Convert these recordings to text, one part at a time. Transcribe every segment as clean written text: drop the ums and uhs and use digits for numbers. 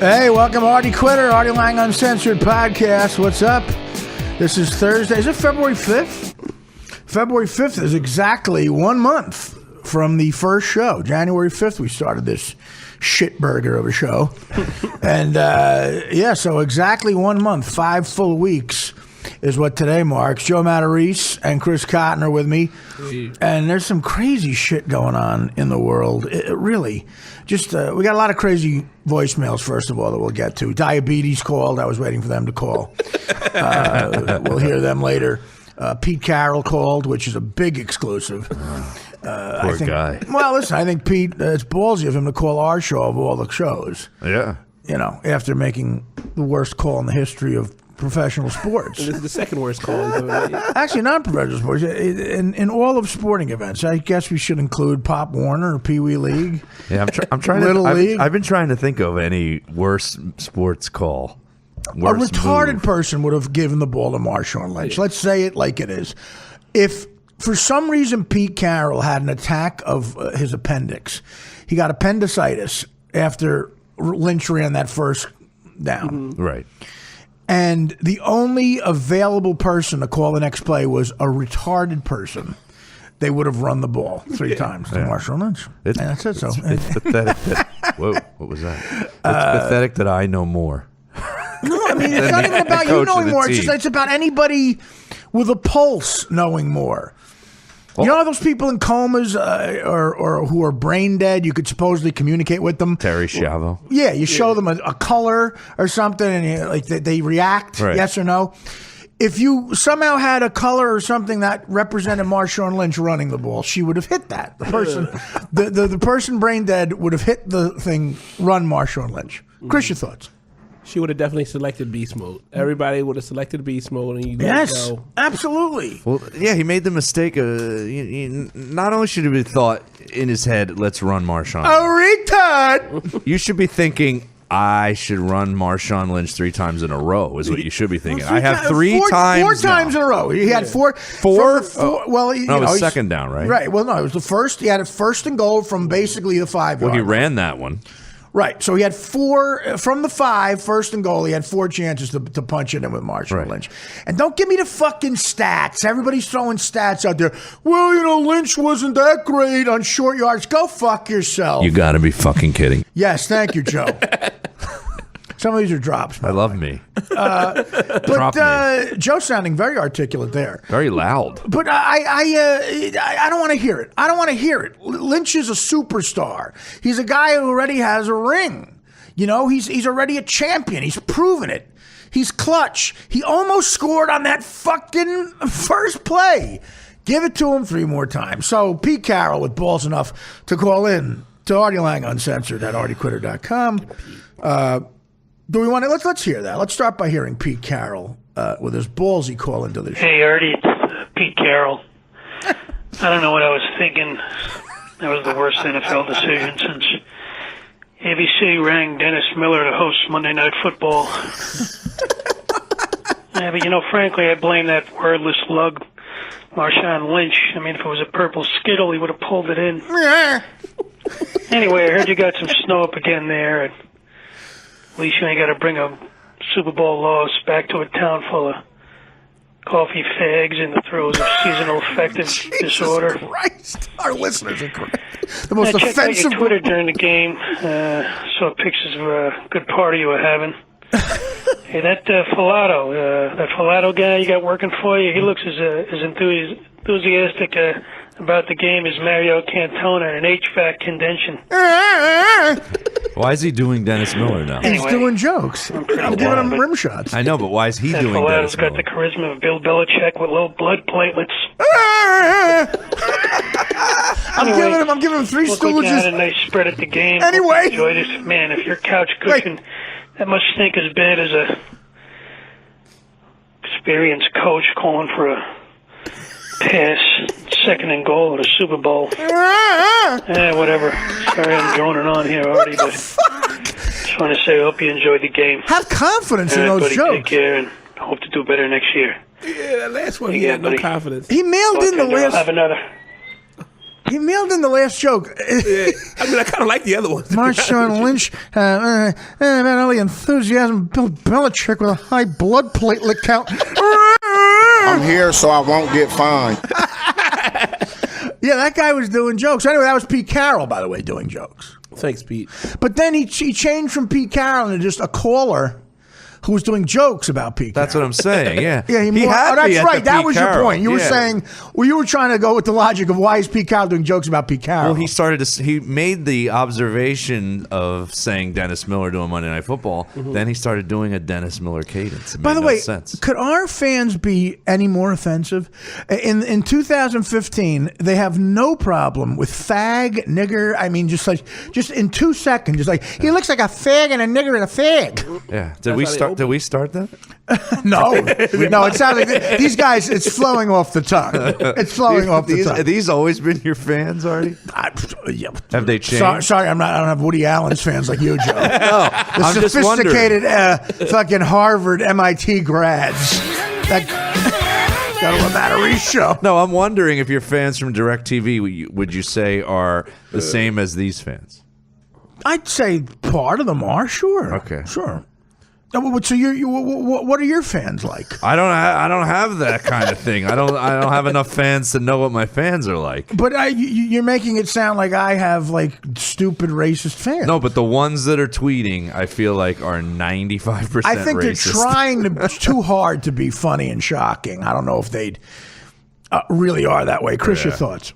Hey, welcome to Artie Quitter, Artie Lang Uncensored Podcast. What's up? This is Thursday. Is it February 5th? February 5th is exactly 1 month from the first show. January 5th, we started this shitburger of a show. And, so exactly 1 month, 5 full weeks is what today marks. Joe Matarese and Chris Keaton are with me. And there's some crazy shit going on in the world. Really. Just, we got a lot of crazy voicemails, first of all, that we'll get to. Diabetes called. I was waiting for them to call. We'll hear them later. Pete Carroll called, which is a big exclusive. Poor guy. Well, listen, I think Pete, it's ballsy of him to call our show of all the shows. Yeah. You know, after making the worst call in the history of professional sports. This is the second worst call. Actually, not professional sports. In all of sporting events, I guess we should include Pop Warner or Pee Wee League. Yeah, I'm trying Little to. League. I've been trying to think of any worst sports call. Worst A retarded move. person would have given the ball to Marshawn Lynch. Let's say it like it is. If for some reason Pete Carroll had an attack of his appendix, he got appendicitis after Lynch ran that first down. Right. And the only available person to call the next play was a retarded person. They would have run the ball 3 times to Marshawn Lynch. And that's it. So It's pathetic that. Whoa, what was that? It's pathetic that I know more. No, I mean, it's not even about you knowing more. It's about anybody with a pulse knowing more. You know those people in comas or who are brain dead, you could supposedly communicate with them? Terry Schiavo. Yeah, you show them a color or something, and they react, right. Yes or no. If you somehow had a color or something that represented Marshawn Lynch running the ball, she would have hit that. The person, the person brain dead would have hit the thing, run Marshawn Lynch. Chris, your thoughts? She would have definitely selected beast mode. Everybody would have selected beast mode, and you Yes, go. absolutely. Well, yeah, he made the mistake of. Not only should it be thought in his head, let's run Marshawn. A retard. You should be thinking, I should run Marshawn Lynch 3 times in a row, is what you should be thinking. I have 3 times. 4 times in a row. He had 4. Four? Well, No, it was second down, right? Right. Well, no, it was the first. He had it first and goal from basically the 5 yard. Well, he ran that one. Right. So he had 4 from the 5, first and goal. He had 4 chances to punch it in with Marshawn Lynch. And don't give me the fucking stats. Everybody's throwing stats out there. Well, Lynch wasn't that great on short yards. Go fuck yourself. You got to be fucking kidding. Yes. Thank you, Joe. Some of these are drops. I love me. But Joe's sounding very articulate there. Very loud. But I don't want to hear it. I don't want to hear it. Lynch is a superstar. He's a guy who already has a ring. You know, he's already a champion. He's proven it. He's clutch. He almost scored on that fucking first play. Give it to him 3 more times. So Pete Carroll with balls enough to call in to Artie Lang Uncensored at artiequitter.com. Do we want to? Let's hear that. Let's start by hearing Pete Carroll with his ballsy call into the show. Hey, Artie, it's Pete Carroll. I don't know what I was thinking. That was the worst NFL decision since ABC rang Dennis Miller to host Monday Night Football. Yeah, but frankly, I blame that wordless lug, Marshawn Lynch. I mean, if it was a purple Skittle, he would have pulled it in. Anyway, I heard you got some snow up again there. At least you ain't got to bring a Super Bowl loss back to a town full of coffee fags in the throes of seasonal affective disorder. Christ, our listeners are correct. The most I checked out offensive. your Twitter during the game. Saw pictures of a good party you were having. Hey, that Filato guy you got working for you, he looks as enthusiastic about the game as Mario Cantona in an HVAC convention. Why is he doing Dennis Miller now? He's doing jokes. I'm giving him rim shots. I know, but why is he doing Filato's Dennis got Miller? the charisma of Bill Belichick with low blood platelets. I'm giving him 3 Looked like you had a Stooges. nice spread at the game. Anyway. Enjoyed it. Man, if your couch cushion, that must stink as bad as a experienced coach calling for a pass, 2nd and goal at a Super Bowl. Whatever. Sorry I'm droning on here already, but just want to say I hope you enjoyed the game. Have confidence in those Everybody jokes. take care and hope to do better next year. Yeah, that last one, he had no confidence. He mailed in the I'll have last. another. He mailed in the last joke. I mean, I kind of like the other ones. Marshawn Lynch, about all the enthusiasm. Bill Belichick with a high blood platelet count. I'm here so I won't get fined. Yeah, that guy was doing jokes. Anyway, that was Pete Carroll, by the way, doing jokes. Thanks, Pete. But then he changed from Pete Carroll to just a caller who was doing jokes about Pete Carroll. That's what I'm saying, yeah. Yeah, he had that's me at right. the That Pete was Carroll. your point. You were saying, well, you were trying to go with the logic of why is Pete Carroll doing jokes about Pete Carroll? Well, he made the observation of saying Dennis Miller doing Monday Night Football. Mm-hmm. Then he started doing a Dennis Miller cadence. By the way, sense. could our fans be any more offensive? In 2015, they have no problem with fag, nigger. I mean, just in 2 seconds, just like he looks like a fag and a nigger and a fag. Yeah. Did we start that? No. It sounds like these guys. It's flowing off the tongue. It's flowing off the tongue. Have these always been your fans, Artie? Yeah. Have they changed? Sorry, I don't have Woody Allen's fans like you, Joe. No, The I'm just sophisticated fucking Harvard, MIT grads that go to a Matarese show. No, I'm wondering if your fans from DirecTV would you say are the same as these fans? I'd say part of them are, sure. Okay. Sure. So what are your fans like? I don't have that kind of thing. I don't have enough fans to know what my fans are like. But you're making it sound like I have like stupid racist fans. No, but the ones that are tweeting, I feel like are 95% I think racist. they're trying too hard to be funny and shocking. I don't know if they'd really are that way. Chris, your thoughts?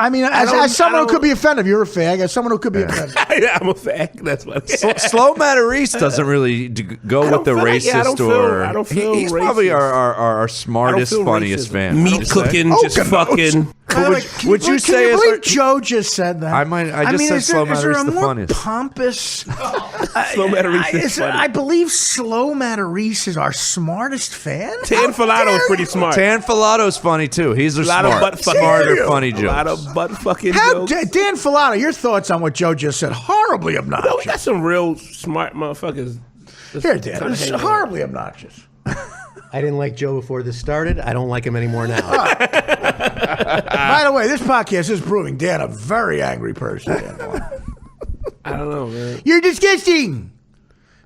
I mean, as someone who could be offended, you're a fag. As someone who could be offended, I'm a fag. That's what. Slow Matarese doesn't really go with the racist I don't feel he's racist. probably our smartest, funniest fan. Meat cooking, just fucking. Would you say? Can you believe Joe just said that? I just said Slow Matarese the funniest. Pompous. Slow Matarese is funny. I believe Slow Matarese is our smartest fan. Tan Filato is pretty smart. Tan Filato's funny too. He's a lot of smart, butt fucking smarter, funny A jokes. lot of butt fucking How jokes. Dan Filato, your thoughts on what Joe just said? Horribly obnoxious. No, we got some real smart motherfuckers. Here, Dan, it's horribly obnoxious. I didn't like Joe before this started. I don't like him anymore now. By the way, this podcast is proving Dan a very angry person. I don't know, man. You're disgusting.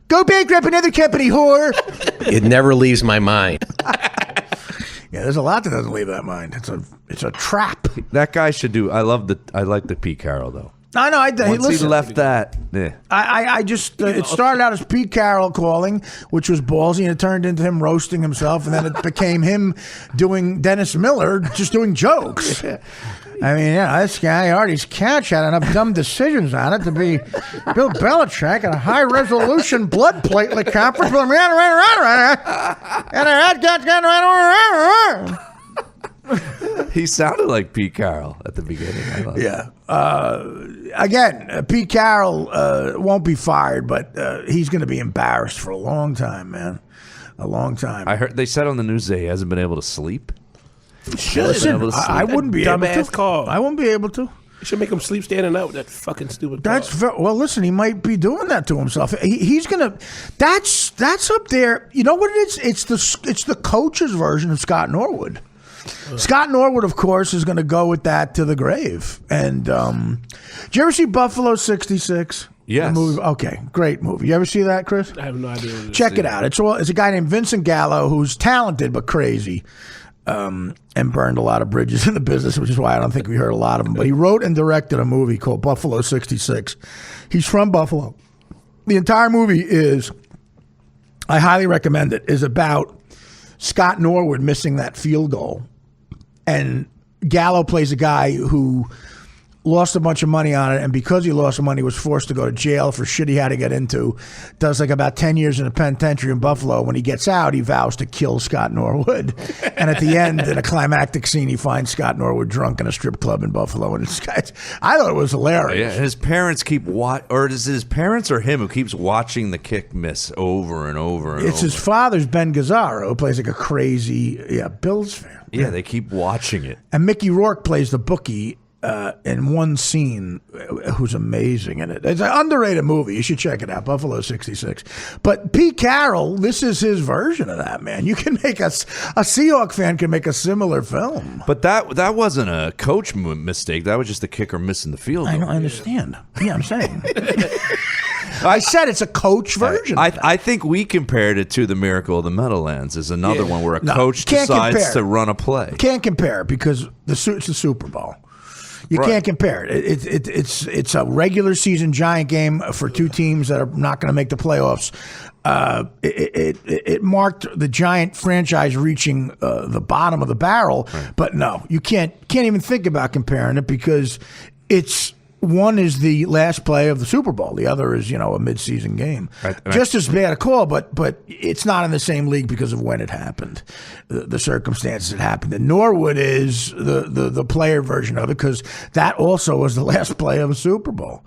Go bankrupt another company, whore. It never leaves my mind. Yeah, there's a lot that doesn't leave that mind. It's a trap. That guy should do. I like the Pete Carroll though. I know. Once he left that, yeah. I just it started out as Pete Carroll calling, which was ballsy, and it turned into him roasting himself, and then it became him doing Dennis Miller, just doing jokes. I mean, this guy Artie's couch had enough dumb decisions on it to be Bill Belichick at a high resolution blood platelet conference. He sounded like Pete Carroll at the beginning. I love Yeah. Again, Pete Carroll won't be fired, but he's going to be embarrassed for a long time, man. A long time. I heard they said on the news that he hasn't been able to sleep. Listen, I wouldn't be able to. Dumbass call. I wouldn't be able to. You should make him sleep standing up with that fucking stupid car. Well, listen, he might be doing that to himself. He's gonna. That's up there. You know what it is? It's the coach's version of Scott Norwood. Scott Norwood, of course, is going to go with that to the grave. And did you ever see Buffalo 66? Yes. Okay, great movie. You ever see that, Chris? I have no idea what it is. Check it out. It's a guy named Vincent Gallo who's talented but crazy, and burned a lot of bridges in the business, which is why I don't think we heard a lot of him. But he wrote and directed a movie called Buffalo 66. He's from Buffalo. The entire movie I highly recommend it, is about Scott Norwood missing that field goal. And Gallo plays a guy who lost a bunch of money on it, and because he lost the money, was forced to go to jail for shit he had to get into. Does like about 10 years in a penitentiary in Buffalo. When he gets out, he vows to kill Scott Norwood. And at the end, in a climactic scene, he finds Scott Norwood drunk in a strip club in Buffalo. And I thought it was hilarious. Yeah, and his parents or is it his parents or him who keeps watching the kick miss over and over and It's over? his father's Ben Gazzaro, who plays like a crazy Bills fan. Yeah, they keep watching it. And Mickey Rourke plays the bookie. in one scene who's amazing in it. It's an underrated movie. You should check it out, Buffalo 66. But Pete Carroll, this is his version of that, man. You can make a Seahawk fan can make a similar film. But that wasn't a coach mistake. That was just the kicker missing the field goal. I understand. Yeah, I'm saying. I said it's a coach version. I think we compared it to The Miracle of the Meadowlands as another one where a coach decides to run a play. Can't compare because it's the Super Bowl. You can't compare it. It's a regular season giant game for two teams that are not going to make the playoffs. It marked the Giant franchise reaching the bottom of the barrel. Right. But no, you can't even think about comparing it because it's. One is the last play of the Super Bowl. The other is, a midseason game. Right. Just as bad a call, but it's not in the same league because of when it happened, the circumstances it happened. And Norwood is the player version of it because that also was the last play of a Super Bowl.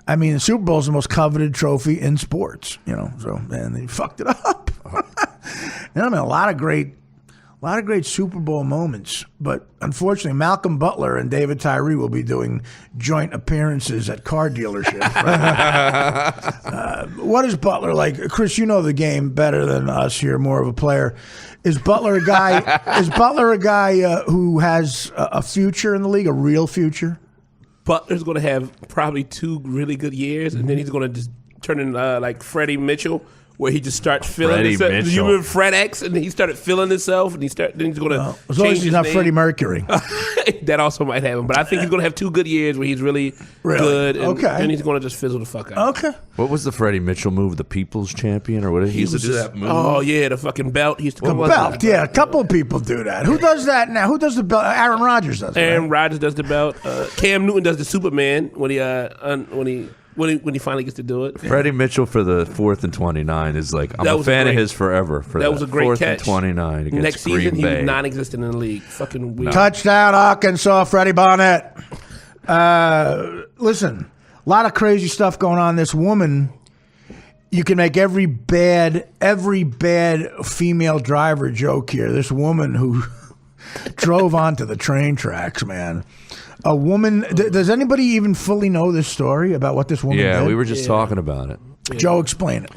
I mean, the Super Bowl is the most coveted trophy in sports, and they fucked it up. A lot of great Super Bowl moments, but unfortunately, Malcolm Butler and David Tyree will be doing joint appearances at car dealerships. Right? What is Butler like, Chris? You know the game better than us here. More of a player. Is Butler a guy? Who has a future in the league, a real future? Butler's going to have probably 2 really good years, and then he's going to just turn in like Freddie Mitchell. Where he just starts feeling himself. You remember Fred X, and he started feeling himself, and then he's going to as long as he's not Freddie Mercury. That also might happen, but I think he's going to have 2 good years where he's really good, and then he's going to just fizzle the fuck out. Okay. What was the Freddie Mitchell move? The People's Champion, or what? He used to do that move. Oh yeah, the fucking belt. He used to come the belt. Yeah, a couple of people do that. Who does that now? Who does the belt? Aaron Rodgers does. Aaron Rodgers does the belt. Cam Newton does the Superman when he finally gets to do it. Freddie Mitchell for the 4th and 29 is like, I'm a fan of his forever. That was a great 4th catch. and 29 against Next Green season, Bay. he was non-existent in the league. Fucking weird. Touchdown, Arkansas, Freddie Barnett. Listen, a lot of crazy stuff going on. This woman, you can make every bad female driver joke here. This woman who drove onto the train tracks, man. A woman. Does anybody even fully know this story about what this woman did? Yeah, we were just talking about it. Joe, explain it.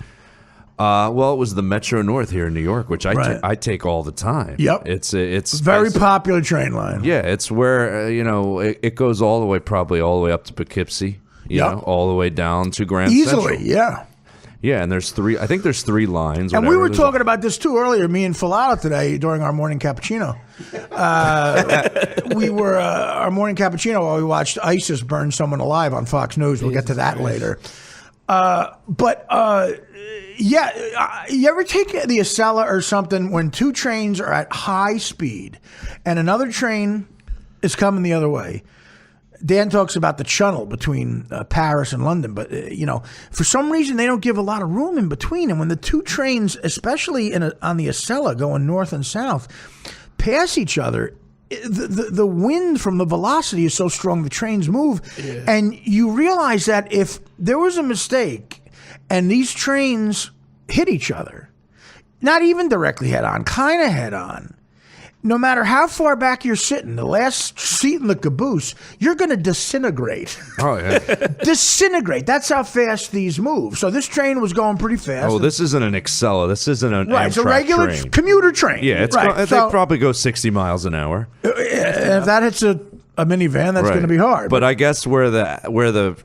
Well, it was the Metro North here in New York, which I take all the time. Yep, it's very popular train line. Yeah, it's where it goes all the way up to Poughkeepsie. All the way down to Grand Easily, Central. yeah. Yeah, and there's 3. I think there's 3 lines. And we were talking about this too earlier. Me and Filata today during our morning cappuccino. We were our morning cappuccino while we watched ISIS burn someone alive on Fox News. We'll get to that later. You ever take the Acela or something when 2 trains are at high speed and another train is coming the other way? Dan talks about the channel between Paris and London, but for some reason they don't give a lot of room in between. And when the 2 trains, especially on the Acela going north and south, pass each other, the wind from the velocity is so strong the trains move, and you realize that if there was a mistake and these trains hit each other, not even directly head on, kind of head on. No matter how far back you're sitting, the last seat in the caboose, you're going to disintegrate. Oh, yeah. Disintegrate. That's how fast these move. So this train was going pretty fast. Oh, this isn't an Acela. This isn't an Amtrak it's a regular train. Commuter train. Yeah, they probably go 60 miles an hour. If that hits a minivan, that's going to be hard. But I guess where the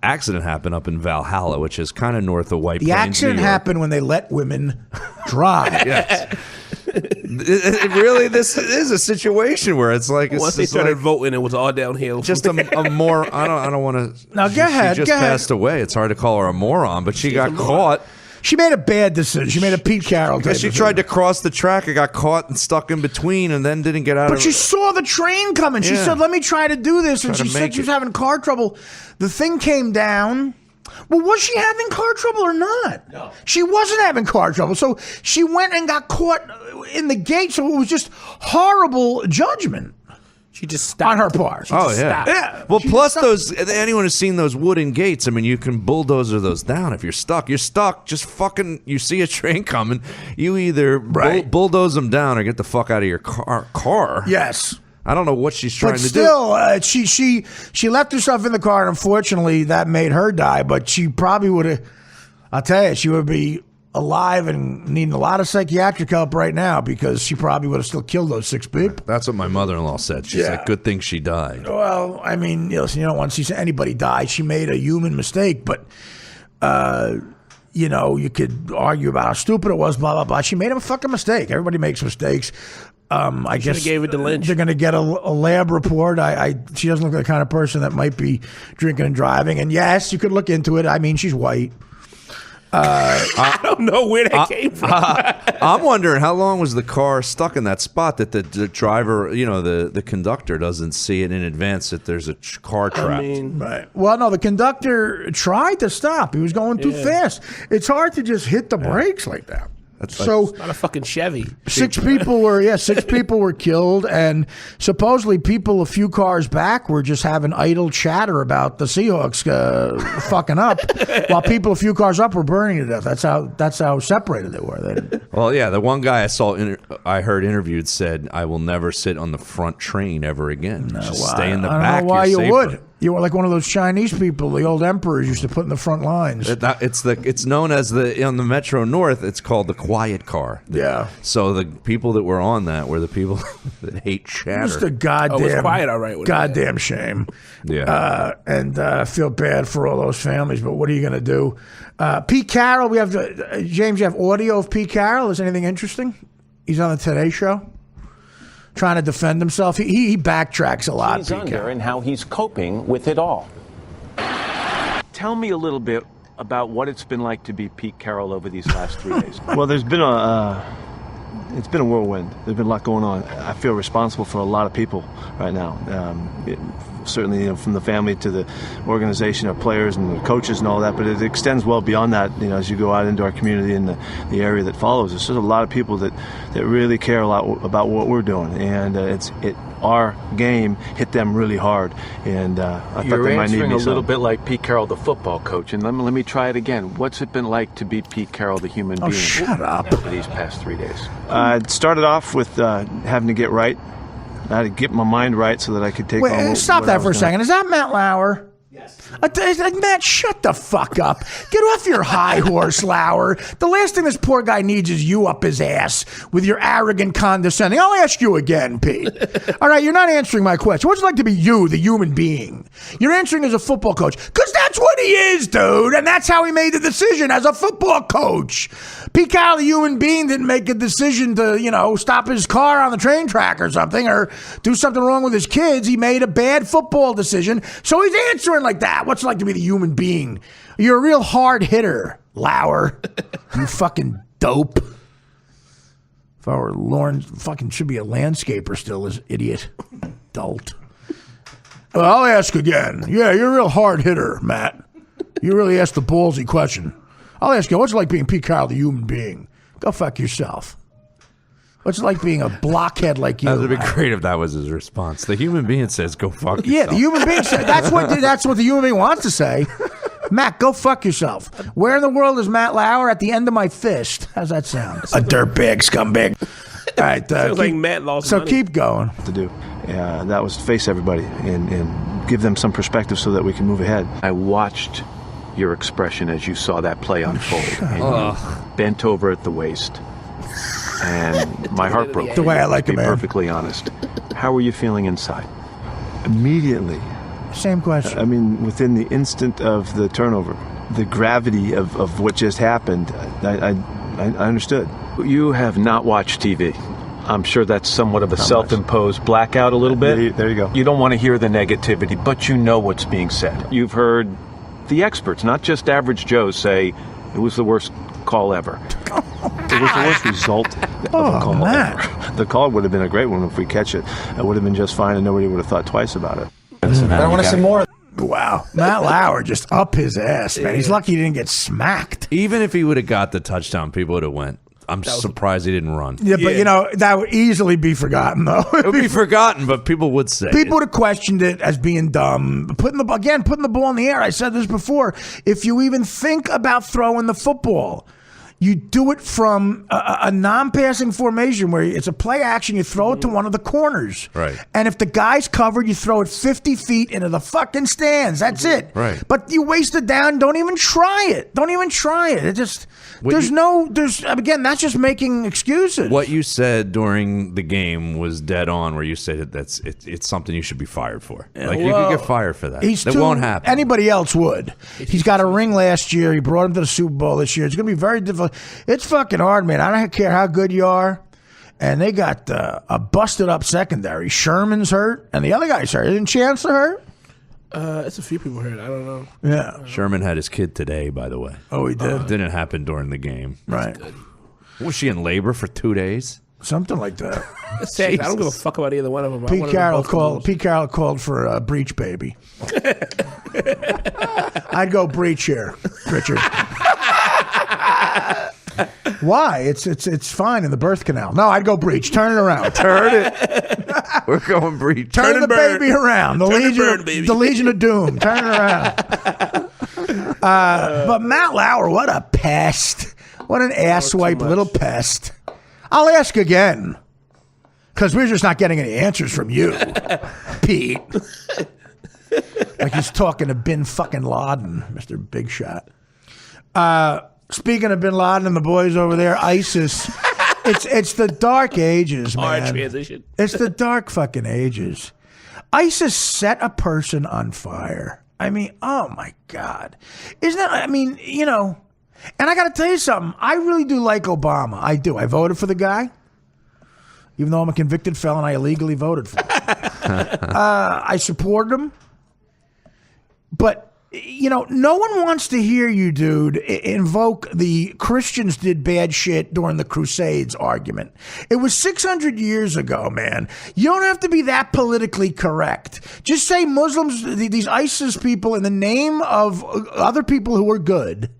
accident happened up in Valhalla, which is kind of north of White Plains, the accident happened when they let women drive. Yes. This is a situation where it's like once they started voting, it was all downhill. Just a more. I don't want to. Now go ahead. She just passed away. It's hard to call her a moron, but she got caught. She made a bad decision. She made a Pete Carroll decision. Because she tried to cross the track and got caught and stuck in between and then didn't get out of it. But she saw the train coming. She said, let me try to do this. And she said she was having car trouble. The thing came down. Well, was she having car trouble or not? No. She wasn't having car trouble. So she went and got caught in the gate. So it was just horrible judgment. She just stopped. On her part. Yeah. Well, plus anyone who's seen those wooden gates, I mean, you can bulldozer those down if you're stuck. You're stuck. Just fucking, you see a train coming, you either bulldoze them down or get the fuck out of your car. Yes. I don't know what she's trying to do. She left herself in the car, and unfortunately, that made her die. But she probably would have. I'll tell you, she would be alive and needing a lot of psychiatric help right now because she probably would have still killed those 6 people. That's what my mother-in-law said. She's like, good thing she died. Well, I mean, listen, you don't want to see anybody die. She made a human mistake, but, you could argue about how stupid it was, blah, blah, blah. She made a fucking mistake. Everybody makes mistakes. I guess gave it to Lynch. They're going to get a lab report. She doesn't look like the kind of person that might be drinking and driving. And yes, you could look into it. I mean, she's white. I don't know where that came from. I'm wondering how long was the car stuck in that spot that the driver, the conductor doesn't see it in advance that there's a car trapped. Right. Well, no, the conductor tried to stop. He was going too fast. It's hard to just hit the brakes like that. So not a fucking Chevy. 6 people were killed, and supposedly people a few cars back were just having idle chatter about the Seahawks fucking up, while people a few cars up were burning to death. That's how separated they were. Well, yeah, the one guy I heard interviewed said, "I will never sit on the front train ever again. Just stay in the back." I don't know why you safer. would. You were like one of those Chinese people the old emperors used to put in the front lines. It's known as on the Metro North. It's called the quiet car. Yeah. So the people that were on that were the people that hate chatter. Just a goddamn, it was quiet, all right. Goddamn shame. Yeah. And I feel bad for all those families, but what are you going to do? Pete Carroll, we have James. You have audio of Pete Carroll. Is anything interesting? He's on the Today Show, trying to defend himself. He backtracks a lot. He's under and how he's coping with it all. Tell me a little bit about what it's been like to be Pete Carroll over these last 3 days. Well, it's been a whirlwind. There's been a lot going on. I feel responsible for a lot of people right now. Certainly, from the family to the organization, our players and the coaches and all that. But it extends well beyond that. As you go out into our community and the area that follows, there's just a lot of people that really care a lot about what we're doing, and our game hit them really hard. And I thought they might need me. You're answering a little bit like Pete Carroll, the football coach. And let me try it again. What's it been like to be Pete Carroll, the human being? Shut up. These past 3 days. It started off with having to get right. I had to get my mind right so that I could take on. Wait, stop that for a second. Is that Matt Lauer? Yes. Matt, shut the fuck up. Get off your high horse, Lauer. The last thing this poor guy needs is you up his ass with your arrogant condescending. I'll ask you again, Pete. All right, you're not answering my question. What's it like to be you, the human being? You're answering as a football coach. Because that's what he is, dude. And that's how he made the decision as a football coach. Pete Carroll, the human being, didn't make a decision to, stop his car on the train track or something or do something wrong with his kids. He made a bad football decision. So he's answering like that. What's it like to be the human being? You're a real hard hitter, Lauer. You fucking dope. If I were Lauren, fucking should be a landscaper still, this idiot. Dolt. Well, I'll ask again. Yeah, you're a real hard hitter, Matt. You really asked the ballsy question. I'll ask you, what's it like being Pete Carroll, the human being? Go fuck yourself. What's it like being a blockhead like you? That would be great if that was his response. The human being says, "Go fuck yourself." Yeah, the human being says that's what the human being wants to say. Matt, go fuck yourself. Where in the world is Matt Lauer? At the end of my fist. How's that sound? A dirtbag, scumbag. All right, sounds like Matt lost money. Keep going. To do. That was to face everybody and give them some perspective so that we can move ahead. I watched your expression as you saw that play unfold. And you bent over at the waist. And my heart broke. The way I like it, man. To be perfectly honest. How were you feeling inside? Immediately. Same question. I mean, within the instant of the turnover, the gravity of what just happened, I understood. You have not watched TV. I'm sure that's somewhat of a self-imposed blackout a little bit. There you go. You don't want to hear the negativity, but you know what's being said. You've heard the experts, not just average Joes, say it was the worst call ever. It was the worst result of a call ever. The call would have been a great one if we catch it. It would have been just fine and nobody would have thought twice about it. I want to see more. Wow. Matt Lauer just up his ass, man. He's lucky he didn't get smacked. Even if he would have got the touchdown, people would have went. I'm surprised he didn't run. Yeah, but that would easily be forgotten, though. It would be forgotten, but people would say people would have questioned it as being dumb. Putting the ball in the air. I said this before. If you even think about throwing the football, You do it from a non-passing formation where it's a play action. You throw it to one of the corners. Right. And if the guy's covered, you throw it 50 feet into the fucking stands. That's it. Right. But you waste it down. Don't even try it. Don't even try it. It just... Again, that's just making excuses. What you said during the game was dead on, where you said it's something you should be fired for. You could get fired for that. That won't happen. Anybody else would. He's got a ring last year. He brought him to the Super Bowl this year. It's going to be very difficult. It's fucking hard, man. I don't care how good you are. And they got a busted up secondary. Sherman's hurt, and the other guy's hurt. Isn't Chancellor hurt? It's a few people hurt. I don't know. Yeah. Sherman had his kid today, by the way. Oh, he did? It didn't happen during the game. Right. Was she in labor for 2 days? Something like that. I don't give a fuck about either one of them. Pete Carroll called for a breach baby. I'd go breach here, Richard. Why? It's fine in the birth canal. No, I'd go breach. Turn it around. Turn it. We're going breach. Turn the baby around. The Legion of Doom. Turn it around. But Matt Lauer, what a pest. What an asswipe little pest. I'll ask again. Because we're just not getting any answers from you, Pete. Like he's talking to Bin fucking Laden, Mr. Big Shot. Speaking of Bin Laden and the boys over there, ISIS, it's the dark ages, man. Hard transition. It's the dark fucking ages. ISIS set a person on fire. I mean, oh my God. Isn't that, I mean, you know, and I got to tell you something. I really do like Obama. I do. I voted for the guy. Even though I'm a convicted felon, I illegally voted for him. I supported him. But, you know, no one wants to hear you, dude, invoke the Christians did bad shit during the Crusades argument. It was 600 years ago, man. You don't have to be that politically correct. Just say Muslims, these ISIS people, in the name of other people who are good,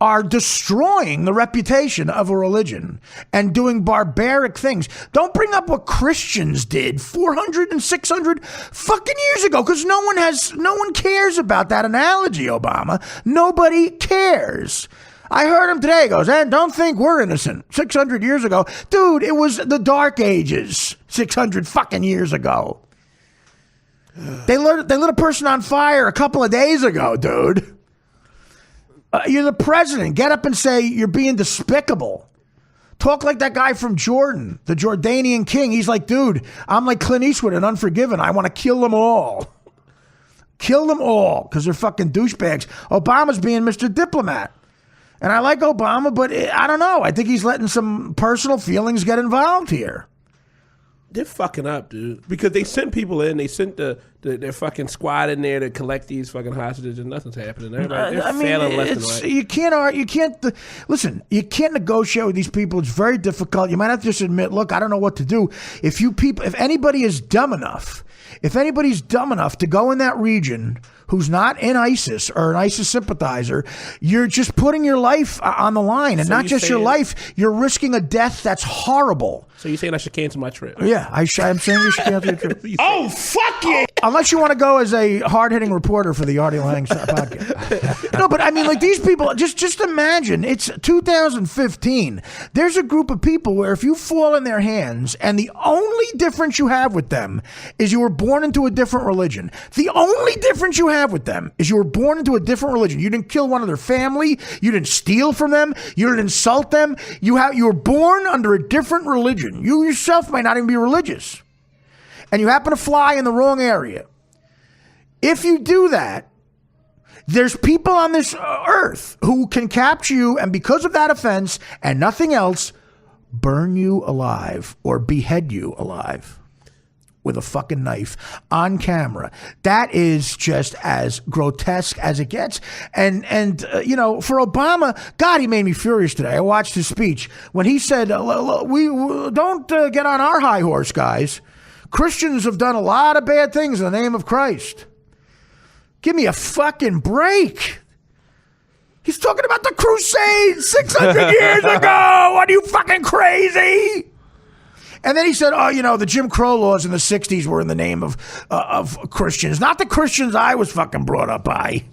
are destroying the reputation of a religion and doing barbaric things. Don't bring up what Christians did 400 and 600 fucking years ago, because no one cares about that analogy, Obama. Nobody cares. I heard him today. He goes, don't think we're innocent. 600 years ago. Dude, it was the Dark Ages 600 fucking years ago. They lit a person on fire a couple of days ago, dude. You're the president. Get up and say you're being despicable. Talk like that guy from Jordan, the Jordanian king. He's like, dude, I'm like Clint Eastwood in Unforgiven. I want to kill them all. Kill them all because they're fucking douchebags. Obama's being Mr. Diplomat. And I like Obama, but I don't know. I think he's letting some personal feelings get involved here. They're fucking up, dude. Because they sent people in. They sent their fucking squad in there to collect these fucking hostages, and nothing's happening. They're failing left and right. Listen, you can't negotiate with these people. It's very difficult. You might have to just admit, look, I don't know what to do. If anybody is dumb enough, if anybody's dumb enough to go in that region who's not in ISIS or an ISIS sympathizer, you're just putting your life on the line. And so not just your life, you're risking a death that's horrible. So you're saying I should cancel my trip? Yeah, I'm saying you should cancel your trip. Oh, fuck you! Unless you want to go as a hard-hitting reporter for the Artie Lang podcast. No, but I mean, like these people, just imagine, it's 2015. There's a group of people where if you fall in their hands and the only difference you have with them is you were born into a different religion. The only difference you have with them is you were born into a different religion. You didn't kill one of their family. You didn't steal from them. You didn't insult them. You were born under a different religion. You yourself might not even be religious. And you happen to fly in the wrong area. If you do that, there's people on this earth who can capture you and because of that offense and nothing else, burn you alive or behead you alive with a fucking knife on camera. That is just as grotesque as it gets. And you know, for Obama, God, he made me furious today. I watched his speech when he said, we don't get on our high horse, guys. Christians have done a lot of bad things in the name of Christ. Give me a fucking break. He's talking about the Crusades 600 years ago. Are you fucking crazy? And then he said, oh, you know, the Jim Crow laws in the 60s were in the name of Christians. Not the Christians I was fucking brought up by.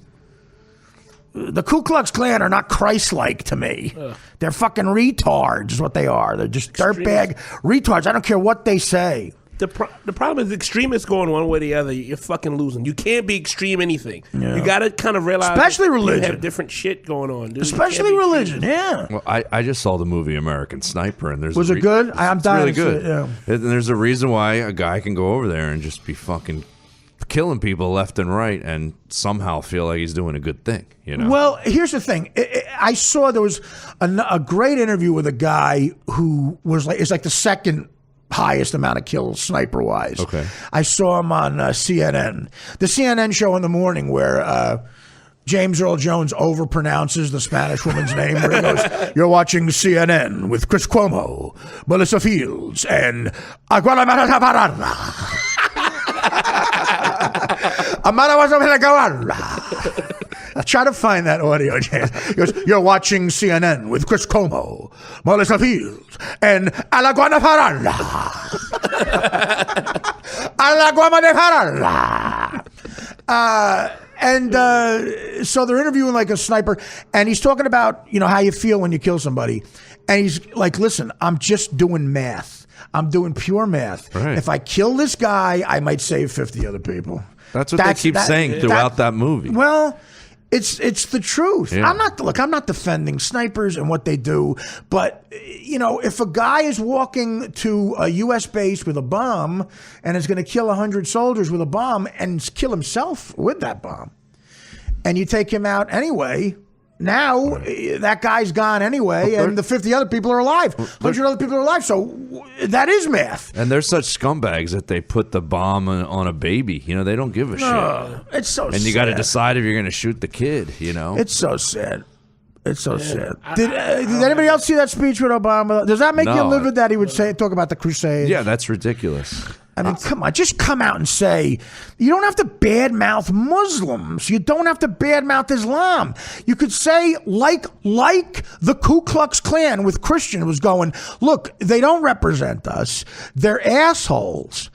The Ku Klux Klan are not Christ-like to me. They're fucking retards is what they are. They're just dirtbag retards. I don't care what they say. The problem is extremists going one way or the other. You're fucking losing. You can't be extreme anything. Yeah. You got to kind of realize, especially religion, you have different shit going on. Dude. Especially religion. Yeah. Well, I just saw the movie American Sniper, and there's was it good? I'm dying. It's really good. Yeah. And there's a reason why a guy can go over there and just be fucking killing people left and right, and somehow feel like he's doing a good thing. You know. Well, here's the thing. I saw there was a great interview with a guy who was like, it's like the second highest amount of kills sniper wise. Okay. I saw him on CNN. The CNN show in the morning where James Earl Jones overpronounces the Spanish woman's name where he goes, "You're watching CNN with Chris Cuomo, Melissa Fields, and Aguala Maratabara." I try to find that audio, James. He goes, "You're watching CNN with Chris Cuomo, Melissa Fields, and Alaguana Farala." Alaguana de Farala. So they're interviewing like a sniper, and he's talking about, you know, how you feel when you kill somebody. And he's like, "Listen, I'm just doing math. I'm doing pure math. Right. If I kill this guy, I might save 50 other people." That's what they keep saying throughout that movie. Well, it's the truth. Yeah. I'm not defending snipers and what they do, but you know, if a guy is walking to a U.S. base with a bomb and is going to kill 100 soldiers with a bomb and kill himself with that bomb, and you take him out anyway. Now, that guy's gone anyway, and the 50 other people are alive. 100 other people are alive, so that is math. And they're such scumbags that they put the bomb on a baby. You know, they don't give a shit. It's so sad. And you got to decide if you're going to shoot the kid, you know? It's so sad. It's so sad. Did anybody else see that speech with Obama? Does that make you livid that he would talk about the Crusades? Yeah, that's ridiculous. I mean, come on, just come out and say, you don't have to badmouth Muslims. You don't have to badmouth Islam. You could say, like the Ku Klux Klan with Christian was going, look, they don't represent us. They're assholes.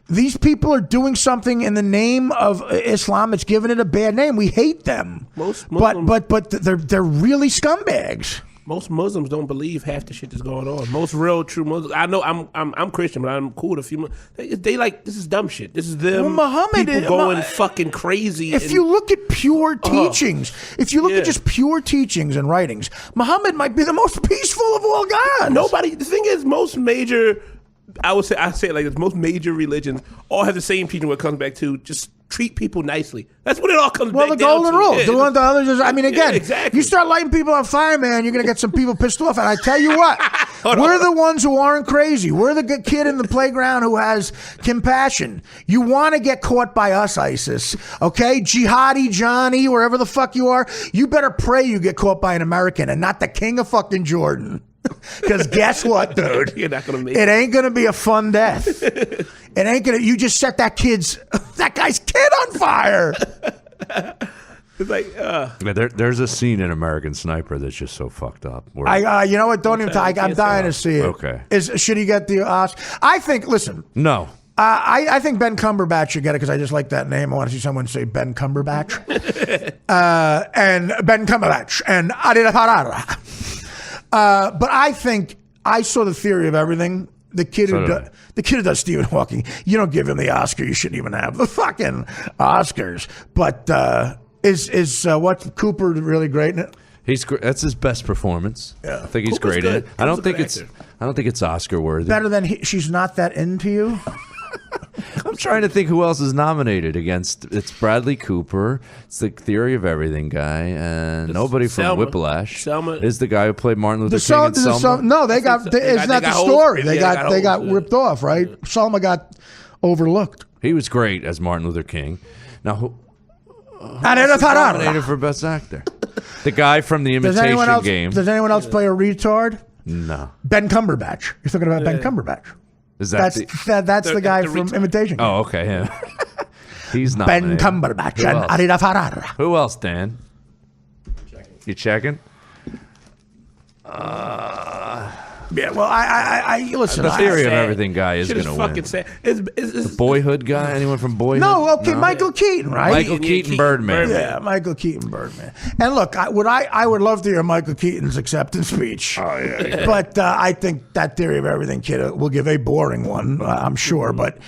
These people are doing something in the name of Islam. It's giving it a bad name. We hate them. Most Muslims, but they're really scumbags. Most Muslims don't believe half the shit that's going on. Most real true Muslims. I know I'm Christian, but I'm cool with a few. They like, this is dumb shit. This is them. Well, Muhammad people going fucking crazy. If you look at pure teachings, if you look at just pure teachings and writings, Muhammad might be the most peaceful of all gods. The thing is, most major, I say it like this, most major religions all have the same teaching when it comes back to just treat people nicely. That's what it all comes back down to. Well, the golden rule. Yeah. The one the others is, I mean, again, exactly. You start lighting people on fire, man, you're going to get some people pissed off. And I tell you what, we're the ones who aren't crazy. We're the kid in the playground who has compassion. You want to get caught by us, ISIS, okay? Jihadi Johnny, wherever the fuck you are, you better pray you get caught by an American and not the king of fucking Jordan. Because guess what, dude? You're not gonna make it. Ain't gonna be a fun death. It ain't gonna. You just set that guy's kid on fire. It's like, there's a scene in American Sniper that's just so fucked up. You know what? Don't even. I'm dying to see it. Okay. Should he get the Oscar? I think. Listen. No. I think Ben Cumberbatch should get it because I just like that name. I want to see someone say Ben Cumberbatch. And Ben Cumberbatch and Artie. But I think I saw the theory of everything. The kid who does Stephen Hawking, you don't give him the Oscar. You shouldn't even have the fucking Oscars. But is what Cooper really great in it? That's his best performance. Yeah. I think he's Cooper's great good. in it. I don't think it's Oscar worthy. Better than She's Not That Into You. I'm trying to think who else is nominated against. It's Bradley Cooper. It's the Theory of Everything guy, and nobody from Whiplash. Selma is the guy who played Martin Luther King in Selma. No, they got. It's not the story. They got ripped off, right? Yeah. Selma got overlooked. He was great as Martin Luther King. Now, who nominated for Best Actor? The guy from The Imitation Game. Does anyone else play a retard? No. Ben Cumberbatch. You're talking about Ben Cumberbatch. Is that's the guy from Imitation Game. Oh, okay. Yeah. He's not Ben Cumberbatch and Arita Farara. Who else, Dan? You checking? Yeah, well, I listen. The theory of sad. everything guy is Shit going to fucking win. sad. It's Boyhood guy? Anyone from Boyhood? No, okay, Michael Keaton, right? Michael Keaton, Birdman. Yeah, Michael Keaton, Birdman. And look, I would love to hear Michael Keaton's acceptance speech. Oh, yeah. But I think that theory of everything kid will give a boring one, I'm sure. But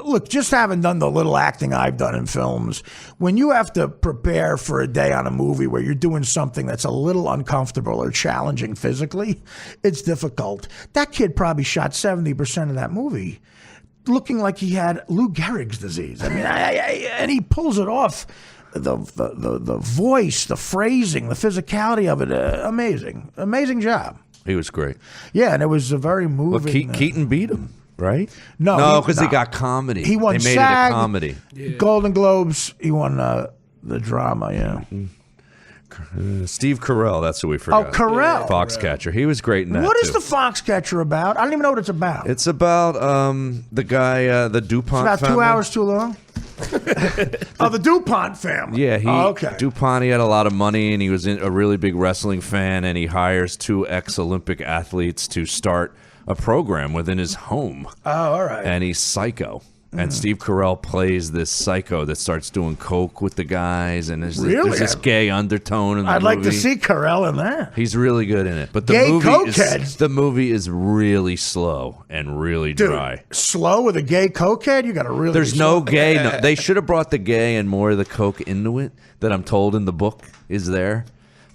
look, just having done the little acting I've done in films, when you have to prepare for a day on a movie where you're doing something that's a little uncomfortable or challenging physically, it's difficult. That kid probably shot 70% of that movie looking like he had Lou Gehrig's disease. I mean, and he pulls it off. The voice, the phrasing, the physicality of it, amazing job. He was great. Yeah, and it was a very moving. Well, Keaton beat him, right? No, because he got comedy. He won They made SAG, it a comedy. Golden Globes. He won the drama. Yeah. Steve Carell, that's who we forgot. Oh, Carell. Foxcatcher. He was great in that, What is too. the Foxcatcher about? I don't even know what it's about. It's about the guy, the DuPont It's about family. 2 hours too long. Oh, the DuPont family. Yeah, okay. DuPont, he had a lot of money, and he was a really big wrestling fan, and he hires 2 ex-Olympic athletes to start a program within his home. Oh, all right. And he's psycho. And Steve Carell plays this psycho that starts doing coke with the guys, and there's this gay undertone in the movie. I'd like to see Carell in that. He's really good in it, but the movie is really slow and really dry. Slow with a gay cokehead? You got to really. There's no gay. No, they should have brought the gay and more of the coke into it. That I'm told in the book is there,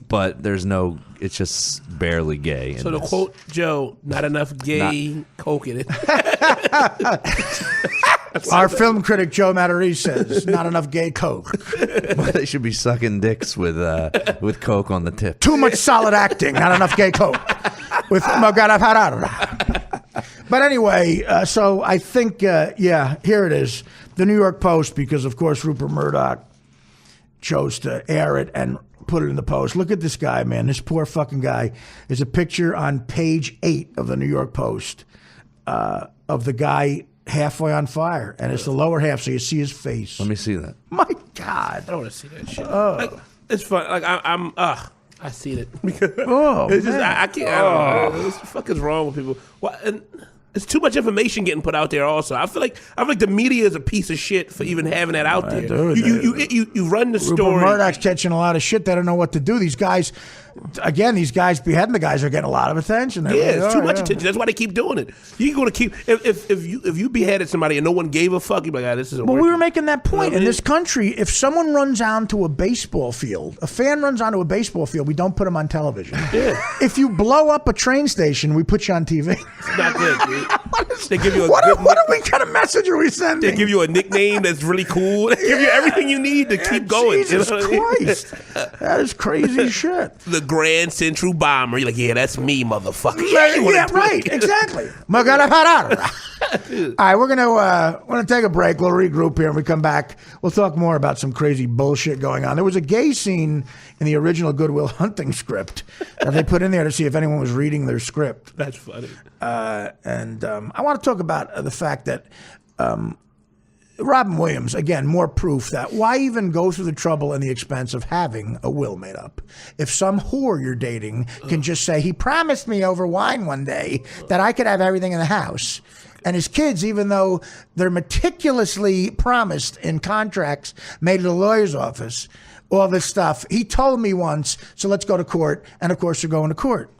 but there's no. It's just barely gay. So to quote Joe, not enough gay coke in it. Our film critic Joe Matarese says, not enough gay coke. Well, they should be sucking dicks with coke on the tip. Too much solid acting, not enough gay coke. With But anyway, so I think, here it is. The New York Post, because of course Rupert Murdoch chose to air it and put it in the Post. Look at this guy, man. This poor fucking guy. There's a picture on page 8 of the New York Post of the guy halfway on fire, and it's the lower half, so you see his face. Let me see that. My God, I don't want to see that shit. Like, it's fun. Like I see it because it's just I can't. I don't know. What the fuck is wrong with people? Well, and it's too much information getting put out there. Also, I feel like the media is a piece of shit for even having that out there. Dude, you run the story. Rupert Murdoch's catching a lot of shit. They don't know what to do. These guys, beheading the guys are getting a lot of attention. It's too much attention. That's why they keep doing it. You're going to keep if you beheaded somebody and no one gave a fuck, you're like, this is. Well, we were making that point in this country. If someone runs onto a baseball field, a fan runs onto a baseball field, we don't put them on television. Yeah. If you blow up a train station, we put you on TV. It's not good, dude. They give you what kind of message are we sending? They give you a nickname that's really cool. They give you everything you need to keep going. Jesus Christ. That is crazy shit. The Grand Central Bomber. You're like, yeah, that's me, motherfucker. Yeah, right. Exactly. All right, we're gonna take a break. We'll regroup here. When we come back, we'll talk more about some crazy bullshit going on. There was a gay scene in the original Good Will Hunting script that they put in there to see if anyone was reading their script. That's funny. And I want to talk about the fact that Robin Williams, again, more proof that why even go through the trouble and the expense of having a will made up? If some whore you're dating can just say, he promised me over wine one day that I could have everything in the house. And his kids, even though they're meticulously promised in contracts made at the lawyer's office, all this stuff, he told me once, so let's go to court. And of course, they're going to court.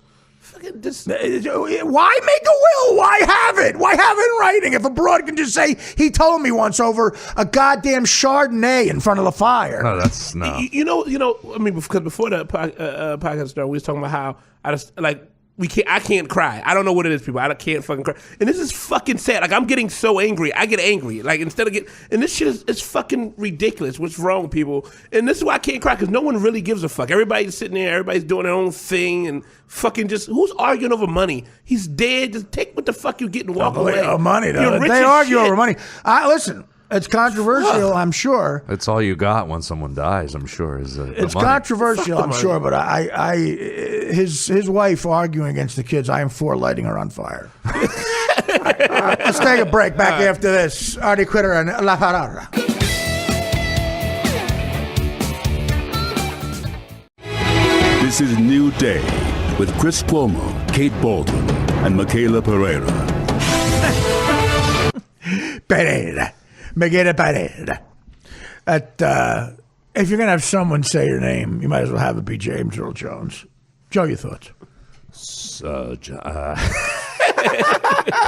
Why make a will? Why have it? Why have it in writing if a broad can just say, he told me once over a goddamn Chardonnay in front of the fire? No, that's no. You know. I mean, because before the podcast started, we was talking about how I can't cry. I don't know what it is, people. I can't fucking cry. And this is fucking sad. Like, I'm getting so angry. I get angry. Like, instead of and this shit is fucking ridiculous. What's wrong with people? And this is why I can't cry, because no one really gives a fuck. Everybody's sitting there. Everybody's doing their own thing and fucking just, who's arguing over money? He's dead. Just take what the fuck you get and walk away. Money, though. They argue over money. Listen. It's controversial, I'm sure. It's all you got when someone dies, I'm sure. It's controversial, I'm sure, but his wife arguing against the kids, I am for lighting her on fire. Let's take a break. Back after this. Artie Quitter and La Parada. This is a new day, with Chris Cuomo, Kate Baldwin, and Michaela Pereira. Pereira. Michaela Pereira. If you're going to have someone say your name, you might as well have it be James Earl Jones. Joe, your thoughts? I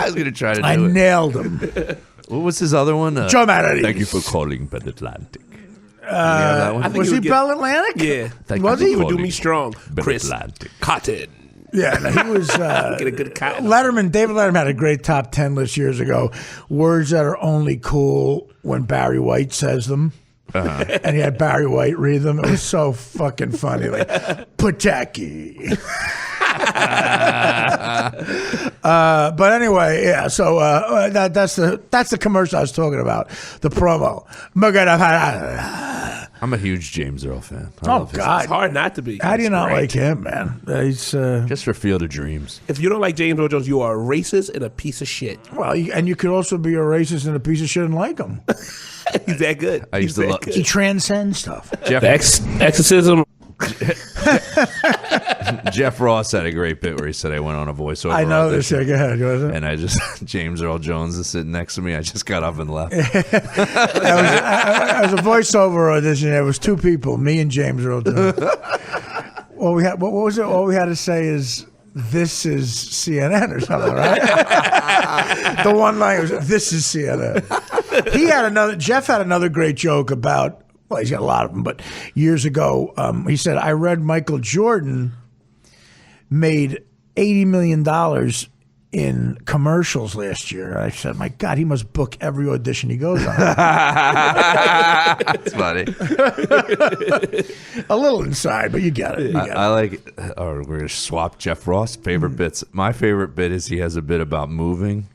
was going to try to do it. I nailed him. What was his other one? Joe Matarese. Thank you for calling Bell Atlantic. Was he Bell Atlantic? Yeah. Was he? He would do me strong. Bell Chris Atlantic. Cotton. Yeah, no, he was. Get a good cotton. David Letterman had a great top 10 list years ago. Words that are only cool when Barry White says them. And he had Barry White read them. It was so fucking funny. Like, Pataki. But anyway, yeah. So that's the commercial I was talking about. The promo. I'm a huge James Earl fan. Oh God, it's hard not to be. How do you not like him, man? He's just for Field of Dreams. If you don't like James Earl Jones, you are a racist and a piece of shit. Well, and you could also be a racist and a piece of shit and like him. He's that good. I used to love. He transcends stuff. Exorcism. Jeff Ross had a great bit where he said I went on a voiceover. I know this. Go ahead. And I just James Earl Jones is sitting next to me. I just got up and left. It was a voiceover audition. It was two people, me and James Earl Jones. What was it? All we had to say is, "This is CNN" or something, right? The one line was, "This is CNN." Jeff had another great joke about. Well, he's got a lot of them, but years ago, he said, I read Michael Jordan made $80 million in commercials last year. I said, my God, he must book every audition he goes on. That's funny. A little inside, but you get it. I like it. Or we're going to swap Jeff Ross. Favorite bits. My favorite bit is he has a bit about moving.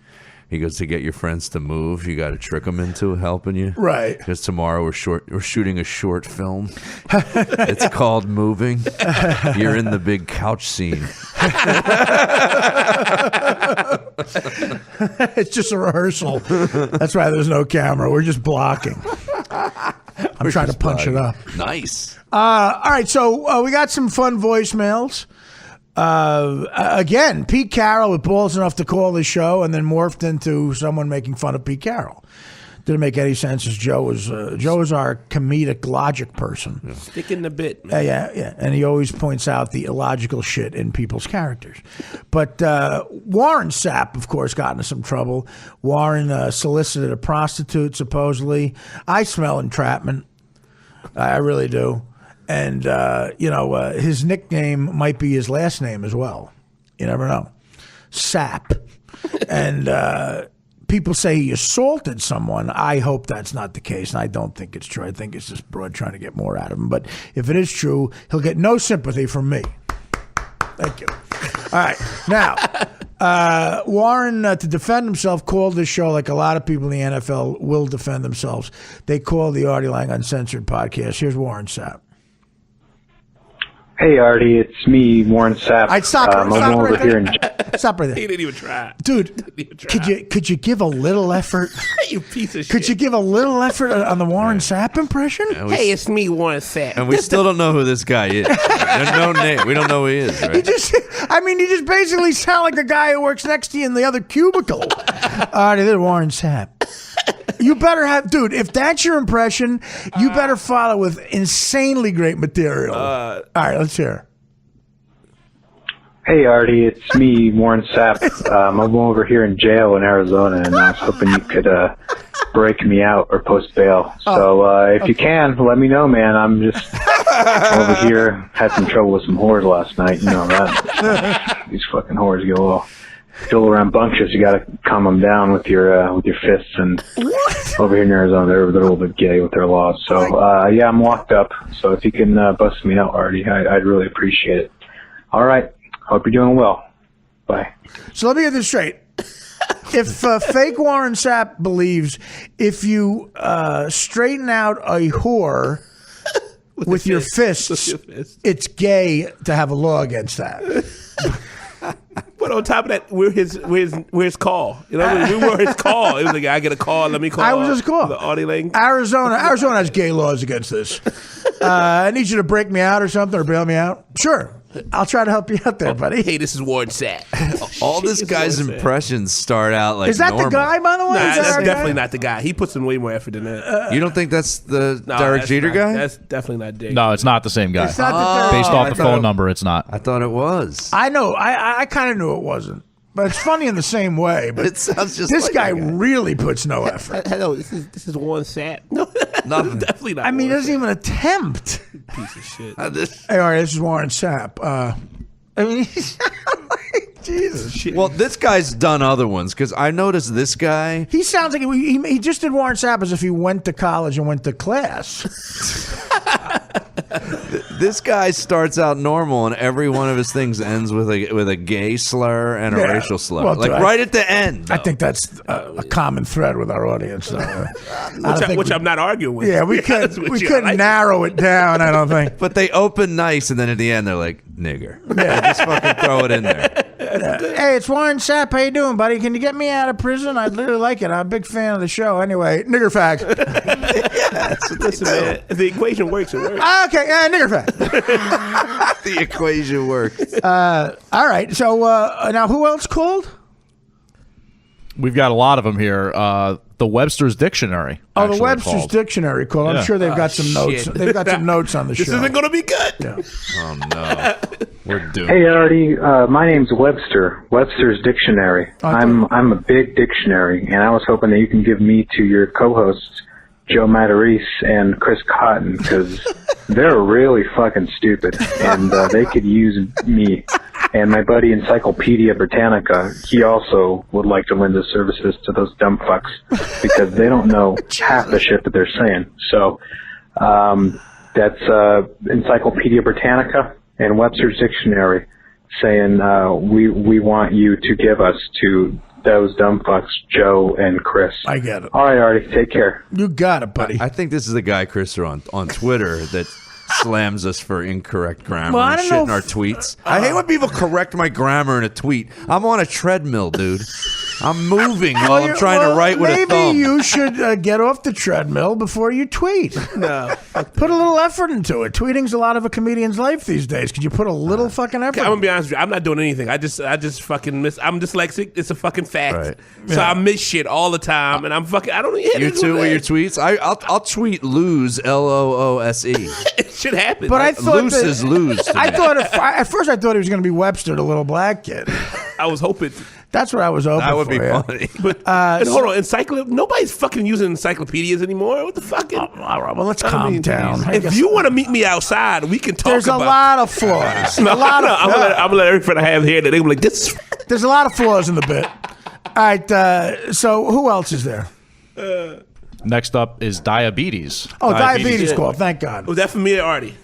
He goes, to get your friends to move, you got to trick them into helping you. Right. Because tomorrow we're shooting a short film. It's called Moving. You're in the big couch scene. It's just a rehearsal. That's why there's no camera. We're just blocking. I'm trying to punch it up. Nice. All right, so we got some fun voicemails. Again, Pete Carroll with balls enough to call the show and then morphed into someone making fun of Pete Carroll. Didn't make any sense as Joe is our comedic logic person. Yeah. Stick in the bit. Man. Yeah. And he always points out the illogical shit in people's characters. But Warren Sapp, of course, got into some trouble. Warren solicited a prostitute, supposedly. I smell entrapment. I really do. And, his nickname might be his last name as well. You never know. Sapp. And people say he assaulted someone. I hope that's not the case, and I don't think it's true. I think it's just Broad trying to get more out of him. But if it is true, he'll get no sympathy from me. Thank you. All right. Now, Warren, to defend himself, called this show, like a lot of people in the NFL will defend themselves. They call the Artie Lang Uncensored podcast. Here's Warren Sapp. Hey, Artie, it's me, Warren Sapp. I'd stop right Stop right there. He didn't even try. Dude, could you give a little effort? You piece of shit. Could you give a little effort on the Warren Sapp impression? Hey, it's me, Warren Sapp. And we still don't know who this guy is. There's no name. We don't know who he is, right? You just basically sound like the guy who works next to you in the other cubicle. Artie, this is Warren Sapp. You better have, dude, if that's your impression, you better follow with insanely great material. All right, let's hear. Hey, Artie, it's me, Warren Sapp. I'm over here in jail in Arizona, and I was hoping you could break me out or post bail. So if you can, let me know, man. I'm just over here. Had some trouble with some whores last night. You know that. These fucking whores get a little rambunctious. You got to calm them down with your fists. And over here in Arizona, they're a little bit gay with their laws. So I'm locked up. So if you can bust me out, Artie, I'd really appreciate it. All right. Hope you're doing well. Bye. So let me get this straight. If fake Warren Sapp believes if you straighten out a whore with your fists, it's gay to have a law against that. But on top of that, we're his call. You know, we were his call. It was like, I get a call. Let me call. I was his call. The Artie Lang. Arizona has gay laws against this. I need you to break me out or something or bail me out. Sure. I'll try to help you out there, buddy. Hey, this is Warren Sapp. All this guy's impressions start out like Is that normal. the guy, by the way? Nah, Is that that's our definitely guy? not the guy. He puts in way more effort than that. You don't think that's the Derek that's Jeter not- guy? That's definitely not Derek. No, it's not the same guy. It's not the Based off the phone number, it's not. I thought it was. I know. I kind of knew it wasn't. But it's funny in the same way. But It sounds just this like guy that guy. really puts no effort. Hello, this is Warren Sapp. No, Nothing. definitely not. I mean, he Warren doesn't even attempt. Sapp. Piece of shit. Hey, all right, this is Warren Sapp. I mean, he's Jesus. Well, this guy's done other ones because I noticed this guy. He sounds like he just did Warren Sapp as if he went to college and went to class. This guy starts out normal, and every one of his things ends with a gay slur and a Yeah. racial slur, Well, like right at the end. I think that's a common thread with our audience. Which I'm not arguing with. Yeah, we To be honest couldn't with you. I couldn't like it. narrow it down. I don't think. But they open nice, and then at the end they're like nigger. Yeah, just fucking throw it in there. Hey, it's Warren Sapp. How you doing, buddy? Can you get me out of prison? I'd literally like it. I'm a big fan of the show. Anyway, nigger fag. Listen, man, if the equation works, it works. Okay, nigger fag. The equation works. All right. So now, who else called? We've got a lot of them here. The Webster's Dictionary. Oh, the actually Webster's called. Dictionary called. I'm Yeah. sure they've got some notes. shit. They've got some notes on the This show. isn't going to be good. Yeah. Oh no, we're doomed. Hey Artie, my name's Webster. Webster's Dictionary. I'm a big dictionary, and I was hoping that you can give me to your co-hosts Joe Matarese and Chris Cotton because they're really fucking stupid, and they could use me. And my buddy Encyclopedia Britannica, he also would like to lend his services to those dumb fucks because they don't know half the shit that they're saying. So that's Encyclopedia Britannica and Webster's Dictionary saying we want you to give us to those dumb fucks, Joe and Chris. I get it. All right, Artie, take care. You got it, buddy. I think this is the guy, Chris, on Twitter that slams us for incorrect grammar Well, I and don't shit know in our tweets. I hate when people correct my grammar in a tweet. I'm on a treadmill, dude. I'm moving while I'm trying to write with a thumb. Maybe you should get off the treadmill before you tweet. No. Put a little effort into it. Tweeting's a lot of a comedian's life these days. Could you put a little fucking effort? I'm gonna be honest with you. I'm not doing anything. I just fucking miss. I'm dyslexic. It's a fucking fact. Right. So I miss shit all the time, and I'm fucking. I don't even. You too with your tweets? I'll tweet lose LOOSE. It should happen. But I thought loose that- is lose. To I me. thought at first I thought he was going to be Webster, the little black kid. I was hoping. That's what I was hoping That would for, be yeah. funny. But and hold on, nobody's fucking using encyclopedias anymore. What the fuck? All right, well, let's calm down. I If guess- you want to meet me outside, we can talk. There's a about lot of flaws. No, a lot of I'm gonna let every friend I have here that they gonna be like this. There's a lot of flaws in the bit. All right, so who else is there? Next up is diabetes. Oh, diabetes call. Thank God. Was that for me or Artie?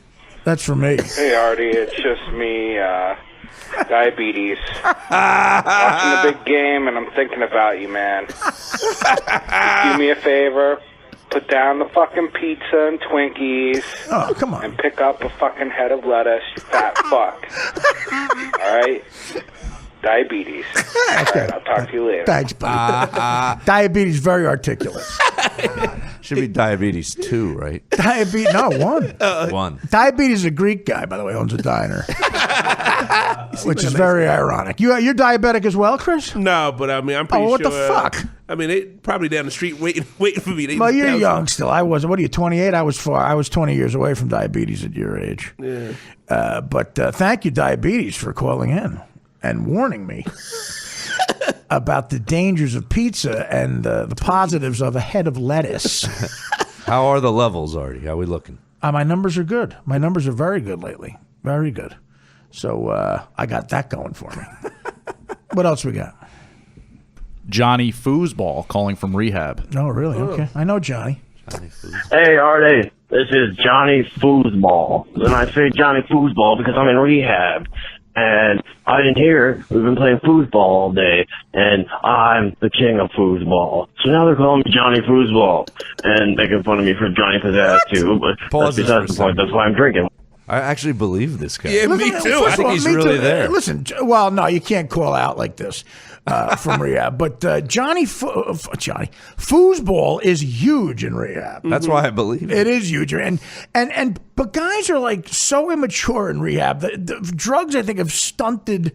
That's for me. Hey, Artie, it's just me, diabetes. Watching the big game, and I'm thinking about you, man. Do me a favor. Put down the fucking pizza and Twinkies. Oh, come on. And pick up a fucking head of lettuce, you fat fuck. All right? Diabetes. All right, I'll talk to you later. Thanks, buddy. Diabetes, very articulate. Should be diabetes 2, right? Diabetes, no, one. 1. Diabetes is a Greek guy, by the way, owns a diner. Which is very ironic. You're diabetic as well, Chris? No, but I mean, I'm pretty Oh, what sure. the fuck? I mean, they probably down the street waiting for me. They Well, just you're tell young still. I wasn't. What are you, 28? I was 20 years away from diabetes at your age. Yeah. But thank you, diabetes, for calling in and warning me about the dangers of pizza and the positives of a head of lettuce. How are the levels, Artie? How are we looking? My numbers are good. My numbers are very good lately. Very good. So I got that going for me. What else we got? Johnny Foosball calling from rehab. Oh, really? Okay. I know Johnny. Hey, Artie. This is Johnny Foosball. And I say Johnny Foosball because I'm in rehab. And I didn't hear we've been playing foosball all day, and I'm the king of foosball. So now they're calling me Johnny Foosball and making fun of me for Johnny Pizzazz too. But Pause that's besides the point. That's why I'm drinking. I actually believe this guy. Yeah, me too. I think he's really there. Listen, well, no, you can't call out like this from rehab. But Johnny Foosball is huge in rehab. That's why I believe it is huge. But guys are like so immature in rehab. The drugs, I think, have stunted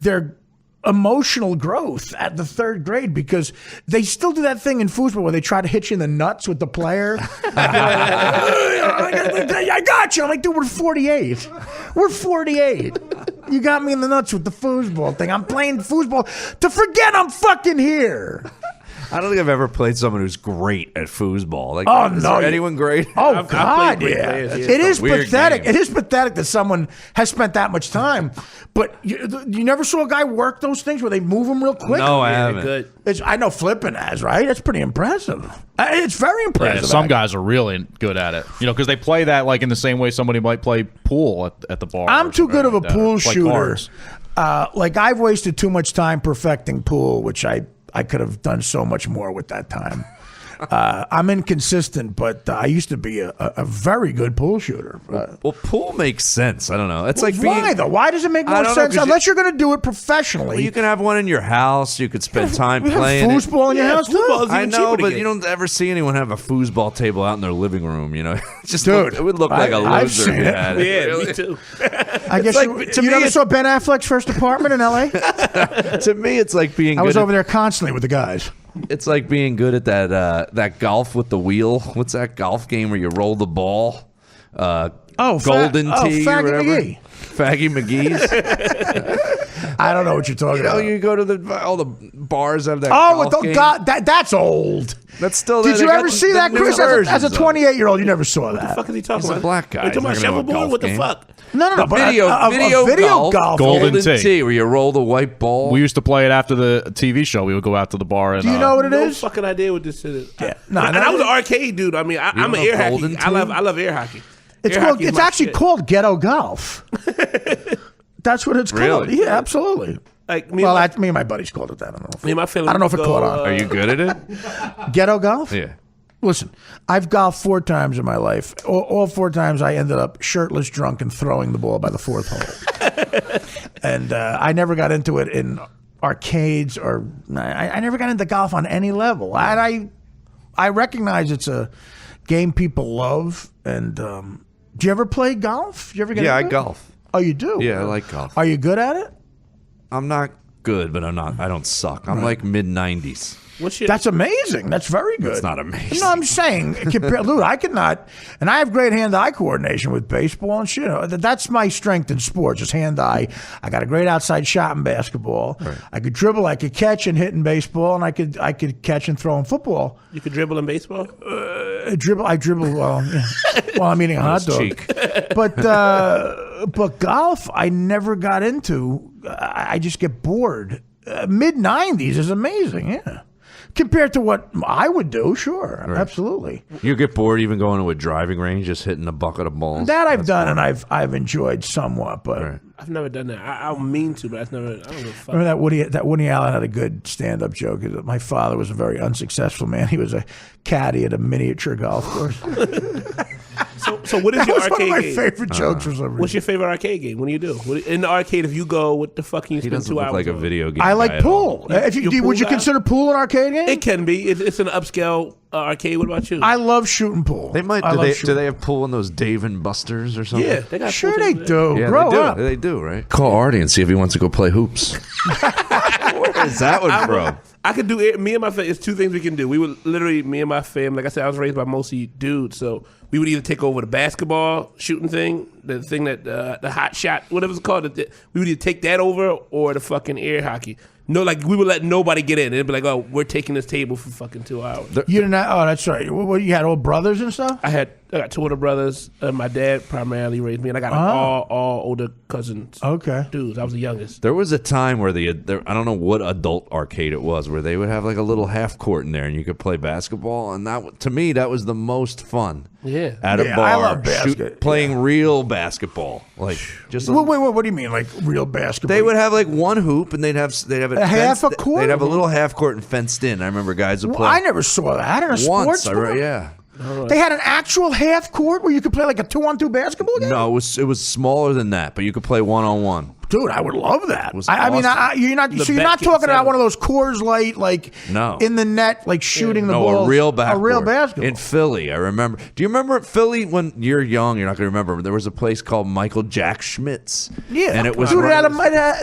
their emotional growth at the third grade because they still do that thing in foosball where they try to hit you in the nuts with the player. I got you. I'm like, dude, we're 48. We're 48. You got me in the nuts with the foosball thing. I'm playing foosball to forget I'm fucking here. I don't think I've ever played someone who's great at foosball. Like, is no, there anyone great? Oh, God, yeah. Players, It is pathetic. Game. It is pathetic that someone has spent that much time. But you never saw a guy work those things where they move them real quick? No, I haven't. Good. I know Flippin has, right? That's pretty impressive. It's very impressive. Yeah, some guys are really good at it. Because they play that like in the same way somebody might play pool at the bar. I'm too good of a pool shooter. Cards. Like, I've wasted too much time perfecting pool, which I could have done so much more with that time. I'm inconsistent, but I used to be a very good pool shooter. Well, pool makes sense. I don't know. It's like why though? Why does it make more sense unless you're going to do it professionally? Well, you can have one in your house. You could spend time playing foosball in your house too. I know, but you don't ever see anyone have a foosball table out in their living room. Just Dude, it would look like a loser. I've seen if you it. had it. Yeah, Really. me too. I guess you never saw Ben Affleck's first apartment in L.A. To me, it's like being. I was over there constantly with the guys. It's like being good at that golf with the wheel. What's that golf game where you roll the ball? Golden Tee or whatever. McGee. Faggy McGee's. I don't know what you're talking about. You go to all the bars have that. Oh, golf game. God, that's old. That's still. Did they you got ever see that, new Chris? As a versions of it. 28-year-old, you never saw that. What the fuck is he talking He's a about? black guy. You talking about He's not gonna shuffleboard? have a What the golf fuck? No, The but video golf. Golden Tee. Where you roll the white ball. We used to play it after the TV show. We would go out to the bar. And, Do you know what it No is? fucking idea what this is. Yeah. And I was an arcade dude. I mean, I'm an air hockey. I love air hockey. It's actually called ghetto golf. That's what it's called. Really? Yeah, absolutely. Like me and my buddies called it that. I don't know. Me and my family. I don't know if it caught on. Are you good at it? Ghetto golf? Yeah. Listen, I've golfed 4 times in my life. All 4 times I ended up shirtless, drunk, and throwing the ball by the 4th hole. And I never got into it in arcades or I never got into golf on any level. I recognize it's a game people love. And do you ever play golf? Do you ever get into I it? golf. Oh, you do? Yeah, I like golf. Are you good at it? I'm not good, but I don't suck. I'm like mid-90s. That's amazing. That's very good. It's not amazing. No, I'm saying, dude, I could not, and I have great hand-eye coordination with baseball and shit. That's my strength in sports, is hand-eye. I got a great outside shot in basketball. Right. I could dribble, I could catch and hit in baseball, and I could catch and throw in football. You could dribble in baseball? I dribble well. Yeah. While I'm eating a hot dog. But golf, I never got into. I just get bored. Mid-90s is amazing, yeah. Compared to what I would do, sure, right. Absolutely. You get bored even going to a driving range, just hitting a bucket of balls? That I've done, and I've enjoyed somewhat, but right. I've never done that. I mean to, but I don't give a fuck. Remember that Woody Allen had a good stand-up joke. My father was a very unsuccessful man. He was a caddy at a miniature golf course. So what is your arcade game? One of my favorite jokes for some reason. What's your favorite arcade game? What do you do? In the arcade, if you go, what the fuck can you spend 2 hours like a video game. I like pool. Would you consider pool an arcade game? It can be. It's an upscale arcade. What about you? I love shooting pool. They might. Do they have pool in those Dave and Buster's or something? Yeah, they got sure pool they do. Yeah, Grow they do. up. They do, right? Call Artie and see if he wants to go play hoops. Where is that one from? I could do it. Me and my family. It's 2 things we can do. We would literally, me and my family. Like I said, I was raised by mostly dudes, so we would either take over the basketball shooting thing, the thing that the hot shot, whatever it's called. We would either take that over or the fucking air hockey. No, like we would let nobody get in. It'd be like, oh, we're taking this table for fucking 2 hours. You didn't. Oh, that's right. What, you had old brothers and stuff. I got 2 older brothers. My dad primarily raised me, and I got all older cousins. Okay, dudes. I was the youngest. There was a time where I don't know what adult arcade it was, where they would have like a little half court in there, and you could play basketball. And that, to me, that was the most fun. Yeah, at a bar, I love playing real basketball. Like just wait, what do you mean, like real basketball? They would have like one hoop, and they'd have a half a court. They'd have a little half court and fenced in. I remember guys would play. I never saw that in a sports. Yeah. They had an actual half court where you could play like a 2-on-2 basketball game? No, it was smaller than that, but you could play 1-on-1. Dude, I would love that. I mean, you're not talking about one of those Coors Light, like in the net, like shooting the ball. No, a real basketball. A real basketball. In Philly, I remember. Do you remember Philly when you're young? You're not going to remember. There was a place called Michael Jack Schmidt's. Yeah, and it was dude, that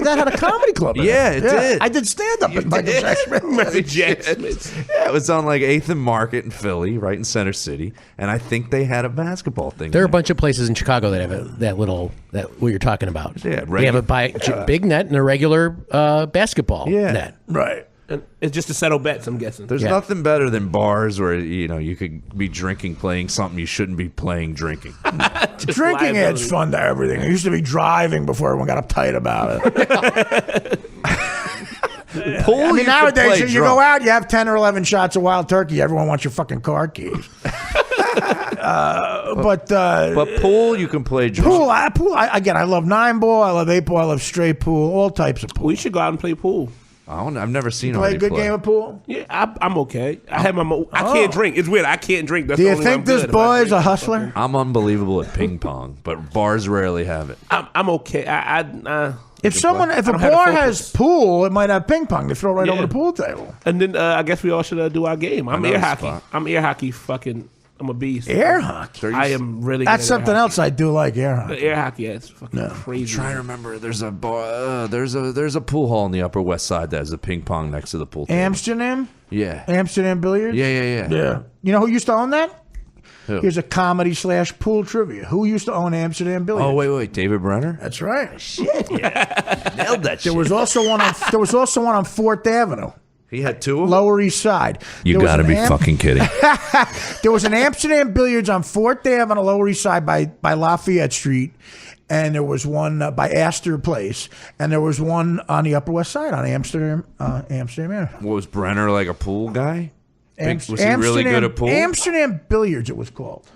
had a comedy club. In it did. I did stand up at Michael Jack Schmidt's. Michael Jack Schmidt's. Yeah, it was on like 8th and Market in Philly, right in Center City, and I think they had a basketball thing. There are a bunch of places in Chicago that have that what you're talking about. Yeah, they have a big net and a regular basketball net. Right. And it's just to settle bets, I'm guessing. There's nothing better than bars where you could be drinking, playing something you shouldn't be playing, drinking. Drinking adds fun to everything. I used to be driving before everyone got uptight about it. Pool, I mean, nowadays you go out, you have 10 or 11 shots of wild turkey. Everyone wants your fucking car keys. But pool, you can play drunk. Pool. Again, I love 9-ball. I love 8-ball. I love straight pool. All types of pool. We should go out and play pool. I've never seen play a good game of pool. Yeah, I'm okay. I can't drink. It's weird. I can't drink. That's Do you think this boy is a hustler? I'm unbelievable at ping pong, but bars rarely have it. I'm okay. If a bar has pool, it might have ping pong. They throw right over the pool table. And then I guess we all should do our game. I'm air hockey. I'm air hockey. I'm a beast. Air hockey. I am really. That's something else I do like. Air hockey. The air hockey, it's fucking crazy. I'm trying to remember. There's a bar. There's a pool hall on the Upper West Side that has a ping pong next to the pool table. Amsterdam. Yeah. Amsterdam Billiards. Yeah. You know who used to own that? Who? Here's a comedy/pool trivia. Who used to own Amsterdam Billiards? Oh wait, David Brenner. That's right. Shit, nailed that. There was also one on 4th Avenue. He had two of them? Lower East Side. You got to be fucking kidding. There was an Amsterdam Billiards on 4th Avenue, Lower East Side by Lafayette Street, and there was one by Astor Place, and there was one on the Upper West Side on Amsterdam Avenue. What, was Brenner like a pool guy? Was he really good at pool? Amsterdam Billiards, it was called.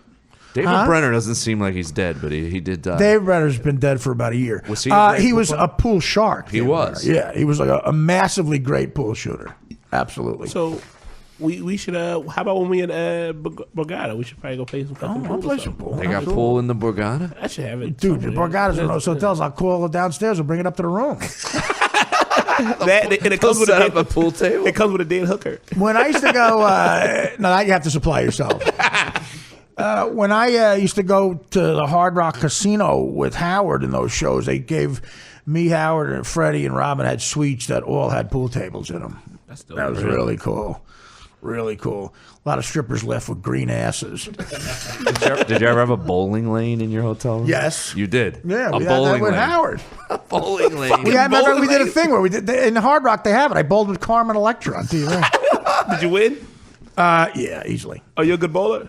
David Brenner doesn't seem like he's dead, but he did die. David Brenner's been dead for about a year. Was he? He was a pool shark. He was. Yeah, he was like a massively great pool shooter. Absolutely. So we should. How about when we in Borgata? We should probably go play some fucking pool. I'll play some pool. They got pool in the Borgata? I should have it. Dude, the Borgata's in those hotels. I'll call it downstairs. We'll bring it up to the room. It comes with a pool table. It comes with a dead hooker. When I used to go, no, that you have to supply yourself. When I used to go to the Hard Rock Casino with Howard in those shows, they gave me, Howard, and Freddie and Robin had suites that all had pool tables in them. That was really cool. Really cool. A lot of strippers left with green asses. Did you ever have a bowling lane in your hotel room? Yes. You did? Yeah, a we bowling had that with lane. Howard. A bowling lane. We did a thing where we did in Hard Rock. They have it. I bowled with Carmen Electra on TV. Did you win? Yeah, easily. Are you a good bowler?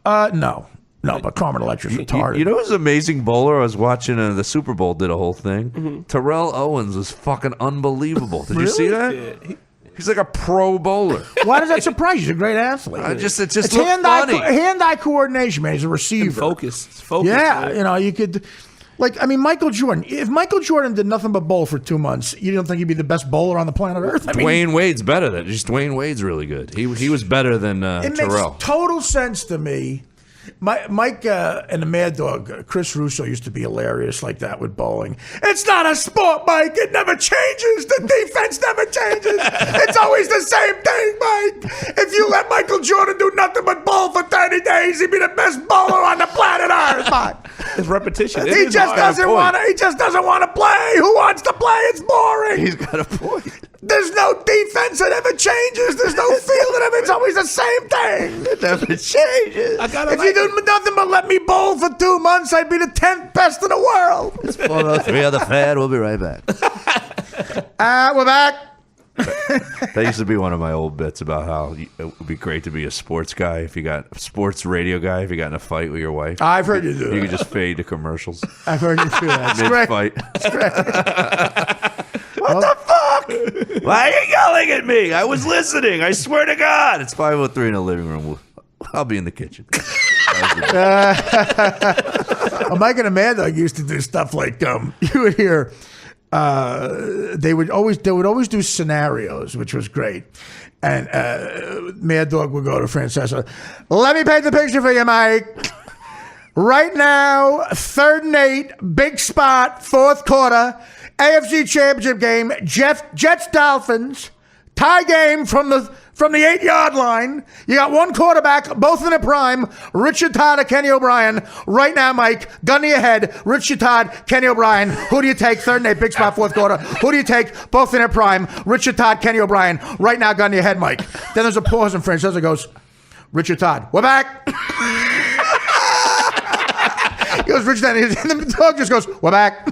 No, but Carmen Electra's retarded. You know who's an amazing bowler? I was watching the Super Bowl, did a whole thing. Mm-hmm. Terrell Owens was fucking unbelievable. Did you Really? see that? Yeah. He's like a pro bowler. Why does that surprise you? He's a great athlete. It just it's looked hand-eye funny. hand-eye coordination, man. He's a receiver. Focus. Yeah, right? you could. Like, I mean, Michael Jordan. If Michael Jordan did nothing but bowl for 2 months, you don't think he'd be the best bowler on the planet Earth? I mean, Dwayne Wade's better than just Dwayne Wade's really good. He was better than it Terrell. makes total sense to me. Mike and the Mad Dog, Chris Russo, used to be hilarious like that with bowling. It's not a sport, Mike. It never changes. The defense never changes. It's always the same thing, Mike. If you let Michael Jordan do nothing but bowl for 30 days, he'd be the best bowler on the planet Earth, Mike. It's repetition. He just doesn't want to. He just doesn't want to play. Who wants to play? It's boring. He's got a point. There's no defense that ever changes. There's no field that ever. It's always the same thing. It never changes. If you do nothing but let me bowl for 2 months, I'd be the 10th best in the world. It's 403 on the fan. We'll be right back. We're back. That used to be one of my old bits about how it would be great to be a sports guy if you got a sports radio guy if you got in a fight with your wife. I've heard you do that. You could just fade to commercials. I've heard you do that. It's great. Mid-fight. It's great. What the fuck? Why are you yelling at me? I was listening. I swear to God. It's 5:03 in the living room. I'll be in the kitchen. Mike and Amanda used to do stuff like you would hear they would always do scenarios, which was great. And Mad Dog would go to Francesca. Let me paint the picture for you, Mike. Right now, 3rd and 8, big spot, 4th quarter, AFC Championship game, Jets Dolphins, tie game from the 8-yard line. You got one quarterback, both in their prime, Richard Todd or Kenny O'Brien. Right now, Mike, gun to your head, Richard Todd, Kenny O'Brien. Who do you take? 3rd and 8, big spot, 4th quarter. Who do you take? Both in their prime, Richard Todd, Kenny O'Brien. Right now, gun to your head, Mike. Then there's a pause and Francesca goes, Richard Todd, we're back. He goes, Richard Todd, and the dog just goes, we're back.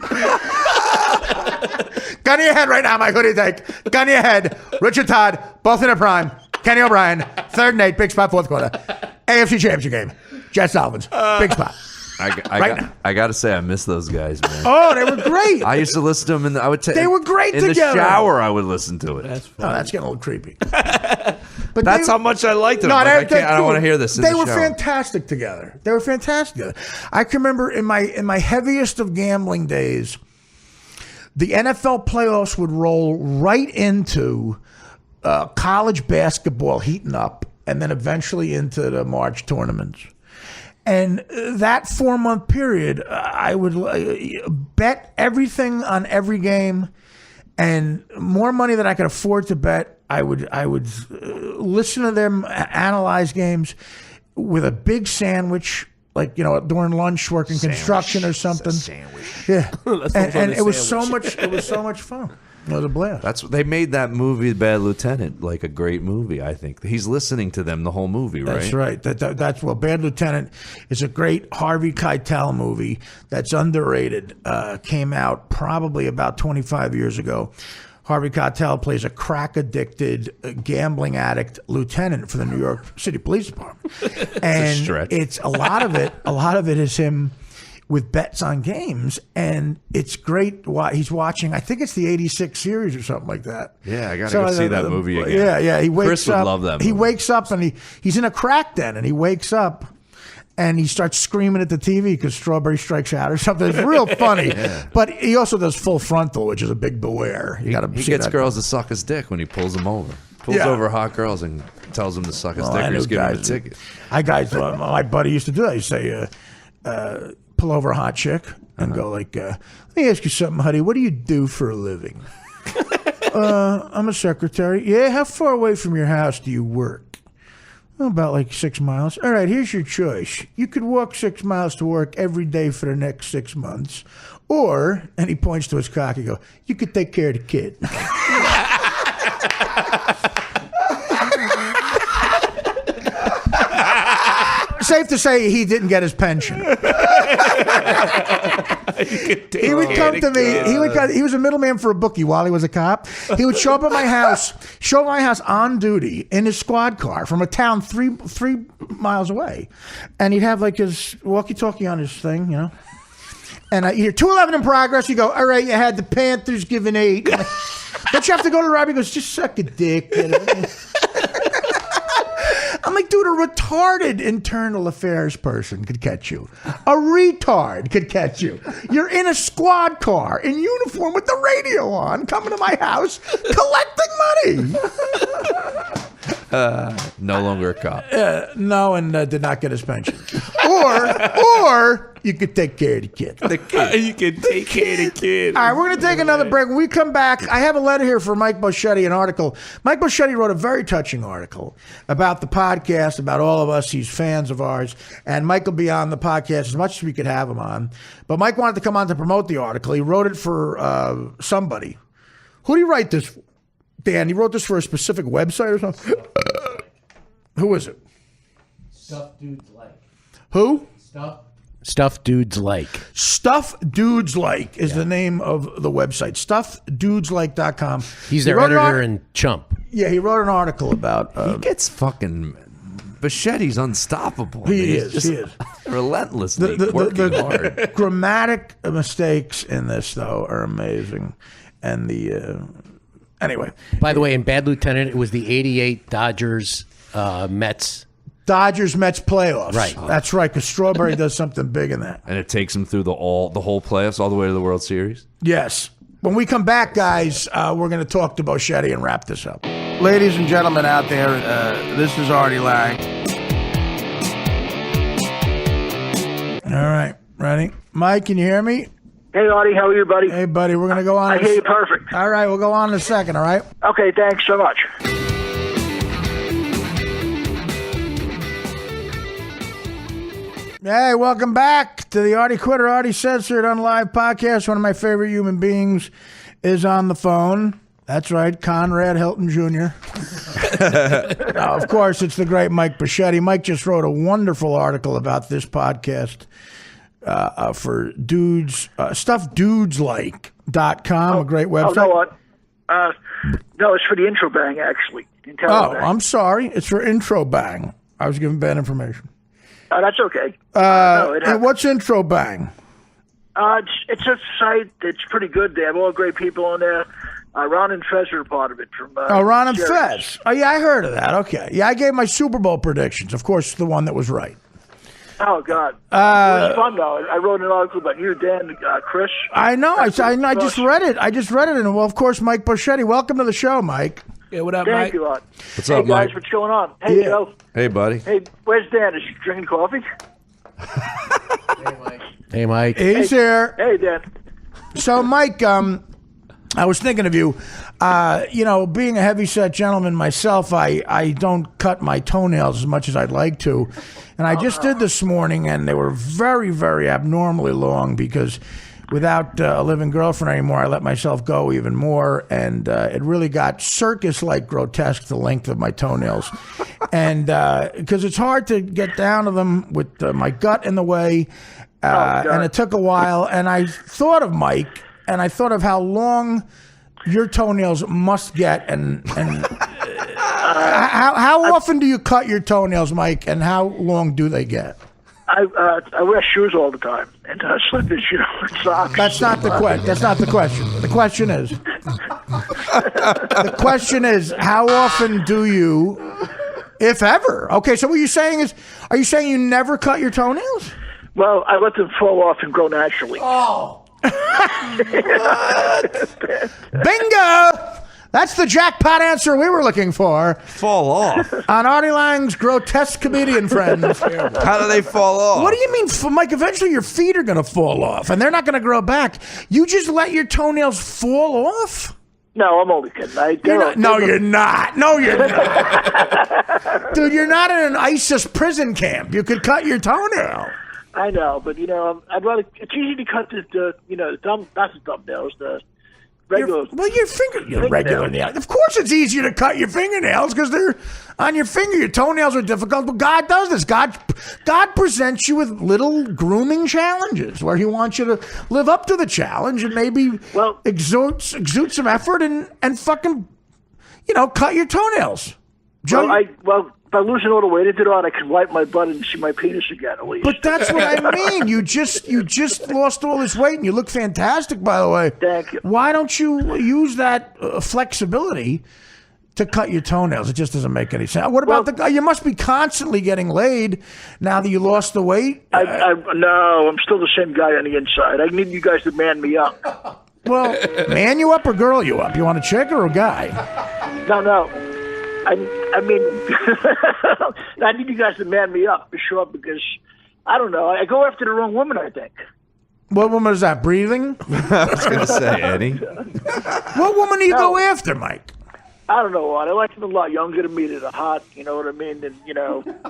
Gun to your head right now, Mike. Who do you take? Gun to your head. Richard Todd, both in their prime. Kenny O'Brien, 3rd and 8, big spot, 4th quarter. AFC Championship game. Jets Dolphins, big spot. I got to say, I miss those guys, man. Oh, they were great. I used to listen to them, and they were great in together. the shower. I would listen to it. That's getting a little creepy. But that's how much I liked them. I don't want to hear this. They were fantastic together. I can remember in my heaviest of gambling days, the NFL playoffs would roll right into college basketball heating up, and then eventually into the March tournaments. And that 4-month period, I would bet everything on every game, and more money than I could afford to bet. I would listen to them analyze games with a big sandwich, like during lunch, working construction or something. Yeah, and it was so much. It was so much fun. It was a blast. They made that movie, Bad Lieutenant, like a great movie. I think he's listening to them the whole movie, right? That's right. That's Bad Lieutenant is a great Harvey Keitel movie that's underrated. Came out probably about 25 years ago. Harvey Keitel plays a crack-addicted, gambling addict lieutenant for the New York City Police Department, and it's a lot of it. A lot of it is him with bets on games, and it's great. He's watching, I think it's the '86 series or something like that. Yeah, I gotta go see that movie again. Yeah. He wakes Chris would love that movie. He wakes up and he's in a crack den, and he wakes up and he starts screaming at the TV because Strawberry Strikes Out or something. It's real funny. Yeah. But he also does Full Frontal, which is a big beware. You got to. He gets girls to suck his dick when he pulls them over. Pulls over hot girls and tells them to suck his dick. Or he's giving them a ticket. My buddy used to do that. He'd say, pull over a hot chick and go like, let me ask you something, honey. What do you do for a living? I'm a secretary. Yeah, how far away from your house do you work? About like 6 miles. All right, here's your choice. You could walk 6 miles to work every day for the next 6 months. Or, and he points to his cock, he goes, you could take care of the kid. Safe to say he didn't get his pension. He would come to me. He was a middleman for a bookie while he was a cop. He would show up at my house, on duty in his squad car from a town three miles away, and he'd have like his walkie-talkie on his thing, And you hear 211 in progress. You go, all right, you had the Panthers giving 8. Don't you have to go to the Robbie? He goes, just suck a dick. I'm like, dude, a retarded internal affairs person could catch you. A retard could catch you. You're in a squad car in uniform with the radio on, coming to my house, collecting money. No longer a cop. No, and did not get his pension. Or you could take care of the kid. You can take care of the kid. All right, we're going to take another break. When we come back, I have a letter here from Mike Bocchetti, an article. Mike Bocchetti wrote a very touching article about the podcast, about all of us. He's fans of ours. And Mike will be on the podcast as much as we could have him on. But Mike wanted to come on to promote the article. He wrote it for somebody. Who did he write this for? Dan, he wrote this for a specific website or something? Who is it? Stuff Dudes Like. Who? Stuff Dudes Like. Stuff Dudes Like is the name of the website. StuffDudesLike.com. He's their editor and chump. Yeah, he wrote an article about... he gets fucking... Bocchetti's unstoppable. He is. Relentlessly working hard. Grammatic mistakes in this, though, are amazing. And the... Anyway. By the way, in Bad Lieutenant, it was the 88 Dodgers Mets. Dodgers-Mets playoffs. Right. That's right, because Strawberry does something big in that. And it takes them through the whole playoffs, all the way to the World Series? Yes. When we come back, guys, we're going to talk to Bocchetti and wrap this up. Ladies and gentlemen out there, this is Artie Lang. All right, ready? Mike, can you hear me? Hey, Artie, how are you, buddy? Hey, buddy, we're going to go on. I hear you perfect. All right, we'll go on in a second, all right? Okay, thanks so much. Hey, welcome back to the Artie Quitter, Artie Censored on Live podcast. One of my favorite human beings is on the phone. That's right, Conrad Hilton Jr. Of course, it's the great MikeBocchetti. Mike just wrote a wonderful article about this podcast for dudes, stuffdudeslike.com, a great website. Oh, no, what? No, it's for the intro bang, actually. I'm sorry. It's for intro bang. I was given bad information. That's okay. And what's intro bang? It's a site that's pretty good. They have all great people on there. Ron and Fez are part of it. Ron and Fez. Oh, yeah, I heard of that. Okay. Yeah, I gave my Super Bowl predictions. Of course, the one that was right. Oh, God. It was fun, though. I wrote an article about you, Dan, Chris. I know. I just read it. And, well, of course, MikeBocchetti. Welcome to the show, Mike. Yeah, what up, Thank Mike? you, Art. What's up, Hey, guys, Mike? what's going on? Hey, Joe. Hey, buddy. Hey, where's Dan? Is he drinking coffee? Hey, Mike. He's here. Hey, Dan. So, Mike, I was thinking of you. Being a heavyset gentleman myself, I don't cut my toenails as much as I'd like to. And I just did this morning, and they were very, very abnormally long because without a living girlfriend anymore, I let myself go even more. And it really got circus-like grotesque, the length of my toenails. And because it's hard to get down to them with my gut in the way. And it took a while. And I thought of Mike, and I thought of how long your toenails must get, and how often do you cut your toenails, Mike, and how long do they get? I wear shoes all the time and slippers, and socks. That's not the question. That's not the question. The question is, how often do you, if ever? Okay, so what you're saying is, are you saying you never cut your toenails? Well, I let them fall off and grow naturally. Oh. Bingo! That's the jackpot answer we were looking for. Fall off. On Artie Lang's grotesque comedian friends. How do they fall off? What do you mean, Mike? Eventually your feet are going to fall off, and they're not going to grow back. You just let your toenails fall off? No, I'm only kidding. You're not. No, you're not. Dude, you're not in an ISIS prison camp. You could cut your toenail. I know, but I'd rather. It's easy to cut the thumb, not the thumbnails, the regular. Your regular nails. Of course, it's easier to cut your fingernails because they're on your finger. Your toenails are difficult, but God does this. God presents you with little grooming challenges where He wants you to live up to the challenge and maybe exude some effort and fucking cut your toenails. Joe, by losing all the weight into it, I can wipe my butt and see my penis again at least. But that's what I mean. You just lost all this weight and you look fantastic, by the way. Thank you. Why don't you use that flexibility to cut your toenails? It just doesn't make any sense. What about you must be constantly getting laid now that you lost the weight? No, I'm still the same guy on the inside. I need you guys to man me up. Well, man you up or girl you up? You want a chick or a guy? No. I mean, I need you guys to man me up for sure because, I don't know, I go after the wrong woman, I think. What woman is that, breathing? I was going to say, Eddie. What woman do you go after, Mike? I don't know what. I like them a lot younger than me that are hot, you know what I mean? And,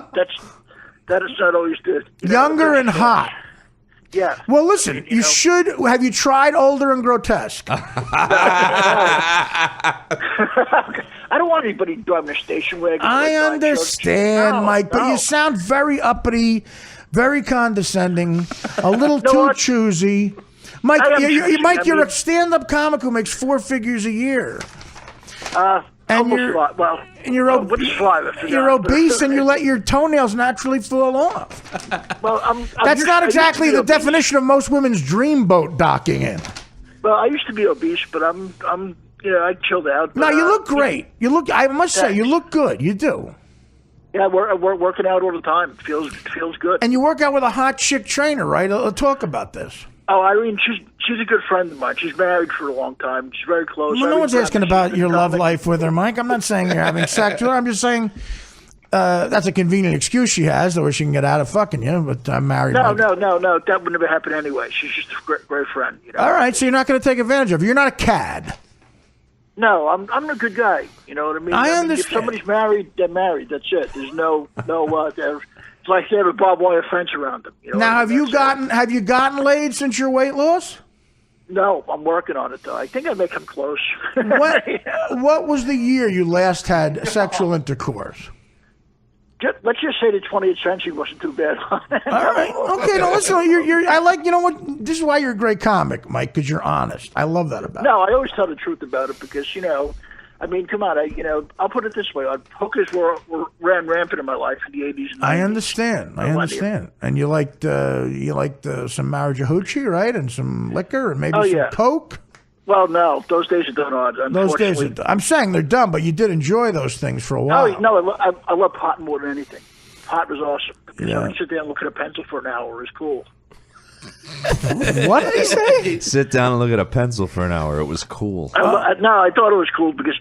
that is not always good. Younger and hot. Yeah. Well, listen, you should. Have you tried older and grotesque? I don't want anybody driving a station wagon. I understand, Mike, but you sound very uppity, very condescending, a little too choosy. Mike, you're a stand-up comic who makes 4 figures a year. And you're obese and you let your toenails naturally fall off. Well, that's not exactly the definition of most women's dreamboat docking in. Well, I used to be obese, but I'm I chilled out. No, you look great. I must say, you look good. You do. Yeah, we're working out all the time. It feels good. And you work out with a hot chick trainer, right? Talk about this. Oh, Irene, she's a good friend of mine. She's married for a long time. She's very close. Well, no one's asking about your love life with her, Mike. I'm not saying you're having sex with her. I'm just saying that's a convenient excuse she has, though she can get out of fucking you. But I'm married. No. That would never happen anyway. She's just a great friend. You know? All right, so you're not going to take advantage of her. You're not a cad. No, I'm a good guy. You know what I mean? I mean, understand. if somebody's married, they're married. That's it. There's no. It's like they have a barbed wire fence around them. You know Now, have you gotten laid since your weight loss? No, I'm working on it though. I think I may come close. What was the year you last had sexual intercourse? Let's just say the 20th century wasn't too bad. All right. Okay. No, listen. I like. You know what? This is why you're a great comic, Mike, because you're honest. I love that about you. No, I always tell the truth about it because I mean, come on. I'll put it this way: hookers ran rampant in my life in the 80s. And 90s. I understand. And you liked some Marijuana, right? And some liquor, and maybe some coke. Well, no, those days are done. Those days are done. I'm saying they're done, but you did enjoy those things for a while. Oh no, I love pot more than anything. Pot was awesome. Yeah. I could sit there and look at a pencil for an hour. It was cool. What did he say? Sit down and look at a pencil for an hour. It was cool. No, I thought it was cool because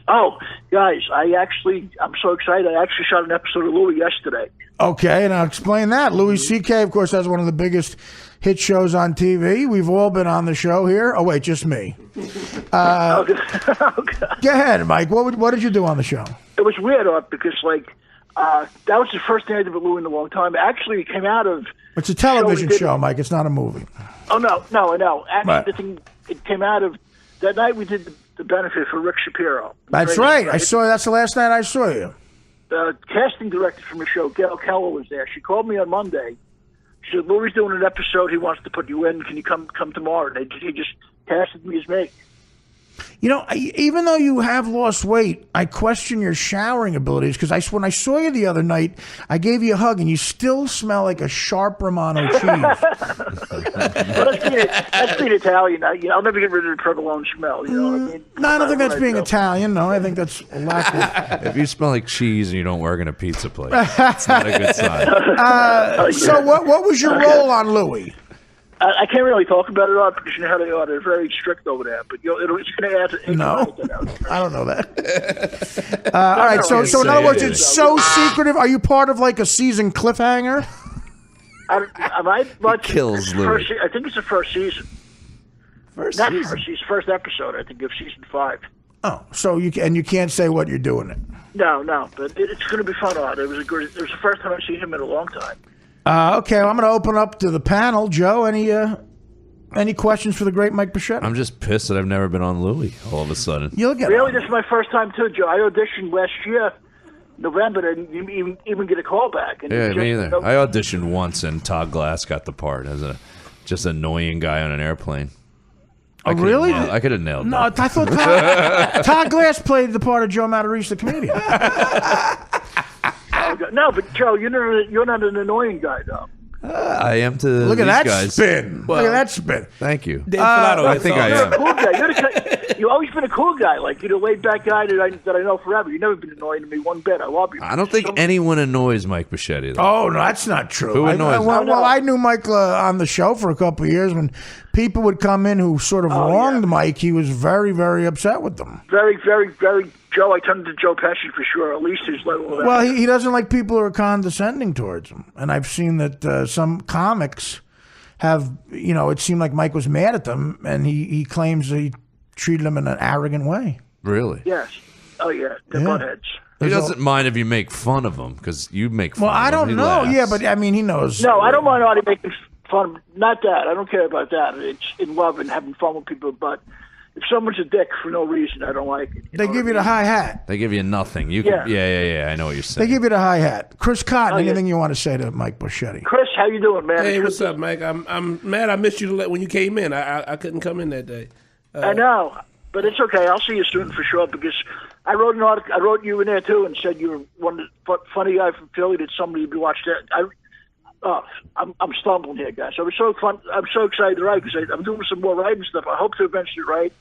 guys, I'm so excited. I actually shot an episode of Louis yesterday. Okay, and I'll explain that. Louis C.K., of course, has one of the biggest hit shows on TV. We've all been on the show here. Oh, wait, just me. Go ahead, Mike. What did you do on the show? It was weird, because, that was the first thing I did with Louis in a long time. Actually, it came out of... It's a television show, Mike. It's not a movie. Oh, no, I know. Actually, Right. It came out of... That night we did the benefit for Rick Shapiro. That's right. I saw. That's the last night I saw you. The casting director from the show, Carroll, was there. She called me on Monday. She said, Louis doing an episode. He wants to put you in. Can you come tomorrow? And he just casted me as me. You know, even though you have lost weight, I question your showering abilities because when I saw you the other night, I gave you a hug and you still smell like a sharp Romano cheese. Well, that's being Italian. I'll never get rid of the provolone smell. You know what I mean? No, I don't think that's being Italian. No, I think that's a lack of... If you smell like cheese and you don't work in a pizza place, it's not a good sign. So what was your role on Louis? I can't really talk about it all because you know how they are. They're very strict over there. But it's going to add. No, I don't know that. All right, so in other words, it's so secretive. Are you part of like a season cliffhanger? Kills Louis. I think it's the first season. First episode. I think of season 5. Oh, so you can't say what you're doing it. No, but it's going to be fun. It was the first time I've seen him in a long time. Okay, well, I'm going to open up to the panel. Joe, any questions for the great Mike Bocchetti? I'm just pissed that I've never been on Louis all of a sudden. You'll get really. This is my first time too, Joe. I auditioned last year, November, and didn't even get a call back. And yeah, me either. I auditioned once, and Todd Glass got the part as a just annoying guy on an airplane. Oh, really? I could have nailed No, that. I thought Todd Glass played the part of Joe Matarese, the comedian. No, but Joe, you're not an annoying guy, though. I am to Look at these that guys. spin. Look at that spin. Thank you. I think I You're am. a cool guy. You've always been a cool guy. Like, you're a laid-back guy that I know forever. You've never been annoying to me one bit. I love you. I don't think anyone annoys Mike Bocchetti, though. Oh, no, that's not true. Who annoys him? Well, I knew Mike on the show for a couple of years. When people would come in who sort of wronged Mike, he was very, very upset with them. Very, very, very. Joe, I turned to Joe Pesci for sure. At least his level of Well, he doesn't like people who are condescending towards him. And I've seen that some comics have, it seemed like Mike was mad at them, and he claims he treated them in an arrogant way. Really? Yes. Oh, yeah. They're buttheads. He doesn't mind if you make fun of him, because you make fun Well, of him. I don't know. Laughs. Yeah, but I mean, he knows. No, I don't mind Artie making fun of Not that. I don't care about that. It's in love and having fun with people, but if someone's a dick for no reason, I don't like it. They give you the high hat. They give you nothing. You Yeah. can, yeah. I know what you're saying. They give you the hi hat. Chris Cotton, Oh, yeah. anything you want to say to Mike Bocchetti? Chris, how you doing, man? Hey, what's up, Mike? I'm mad I missed you when you came in. I couldn't come in that day. I know, but it's okay. I'll see you soon for sure because I wrote an article. I wrote you in there too and said you were one of the funny guy from Philly that somebody watched that. I'm stumbling here, guys. I'm so excited to write because I'm doing some more writing stuff. I hope to eventually write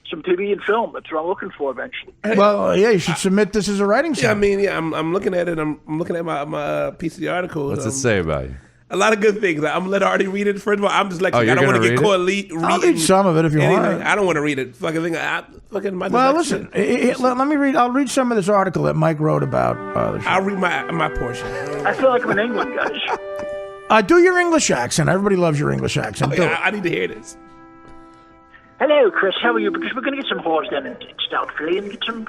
some TV and film. That's what I'm looking for eventually. Well, yeah, you should submit this as a writing Yeah, I sample. mean, I'm looking at it. I'm looking at my piece of the article. What's it say about you? A lot of good things. I'm gonna let Artie read it. First of all, I'm just like, I you're don't want gonna to get read caught it? reading. I'll read some of it if you anything. want. I don't want to read it. Fucking thing. Well, listen. Let me read. I'll read some of this article that Mike wrote about the show. I'll read my portion. I feel like I'm in England, guys. Do your English accent. Everybody loves your English accent. Do it. I need to hear this. Hello, Chris. How are you? Because we're going to get some whores down in Stout Philly and get some.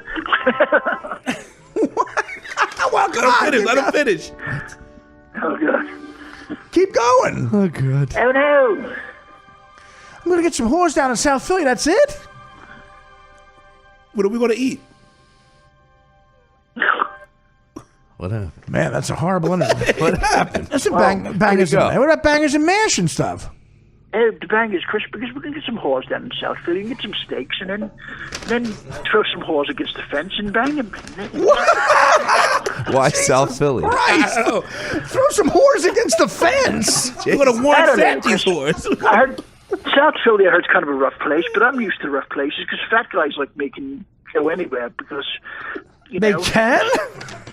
Let him finish. Oh, God. Keep going. Oh, good. Oh, no. I'm going to get some whores down in South Philly. That's it? What are we going to eat? What happened? Man, that's a horrible interview. What happened? That's a bangers and what about bangers and mash and stuff? Oh, the bangers, Chris, because we're going to get some whores down in South Philly and get some steaks and then throw some whores against the fence and bang them. Why South Philly? Christ. Throw some whores against the fence. What a warm these whores. I heard South Philly, I heard, it's kind of a rough place, but I'm used to rough places because fat guys like making go anywhere because, they can?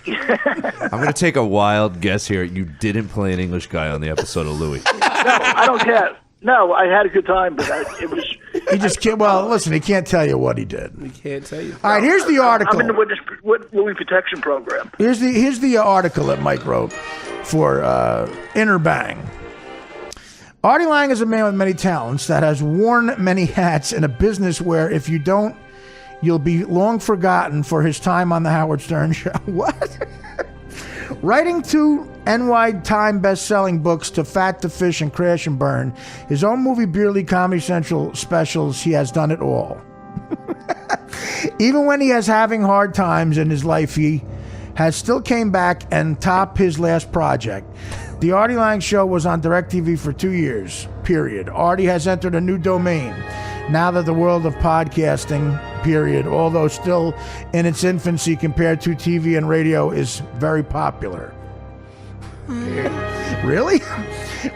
I'm going to take a wild guess here. You didn't play an English guy on the episode of Louis. No, I don't care. No, I had a good time, but it was... He just can't... Well, listen, he can't tell you what he did. He can't tell you. All right, here's the article. I'm in the Louis Protection Program. Here's the article that Mike wrote for Inner Bang. Artie Lang is a man with many talents that has worn many hats in a business where if you don't, you'll be long forgotten for his time on the Howard Stern Show. What? Writing two NY Time best-selling books, To Fat, to Fish, and Crash and Burn, his own movie Beer League Comedy Central specials, he has done it all. Even when he is having hard times in his life, he has still came back and topped his last project. The Artie Lang Show was on DirecTV for 2 years, period. Artie has entered a new domain now that the world of podcasting, period, although still in its infancy compared to TV and radio, is very popular. Really?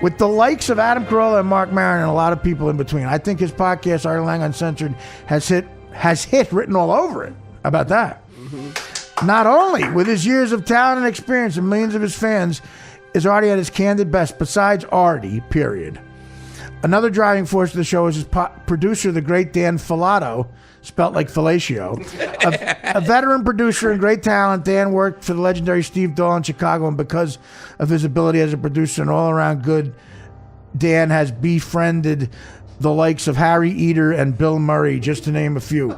With the likes of Adam Carolla and Mark Maron and a lot of people in between. I think his podcast, Artie Lang Uncensored, has hit written all over it. How about that? Mm-hmm. Not only with his years of talent and experience and millions of his fans, is Artie at his candid best, besides Artie, period. Another driving force of the show is his producer, the great Dan Filato, spelt like fellatio. A veteran producer and great talent, Dan worked for the legendary Steve Dahl in Chicago, and because of his ability as a producer and all-around good, Dan has befriended the likes of Harry Eater and Bill Murray, just to name a few.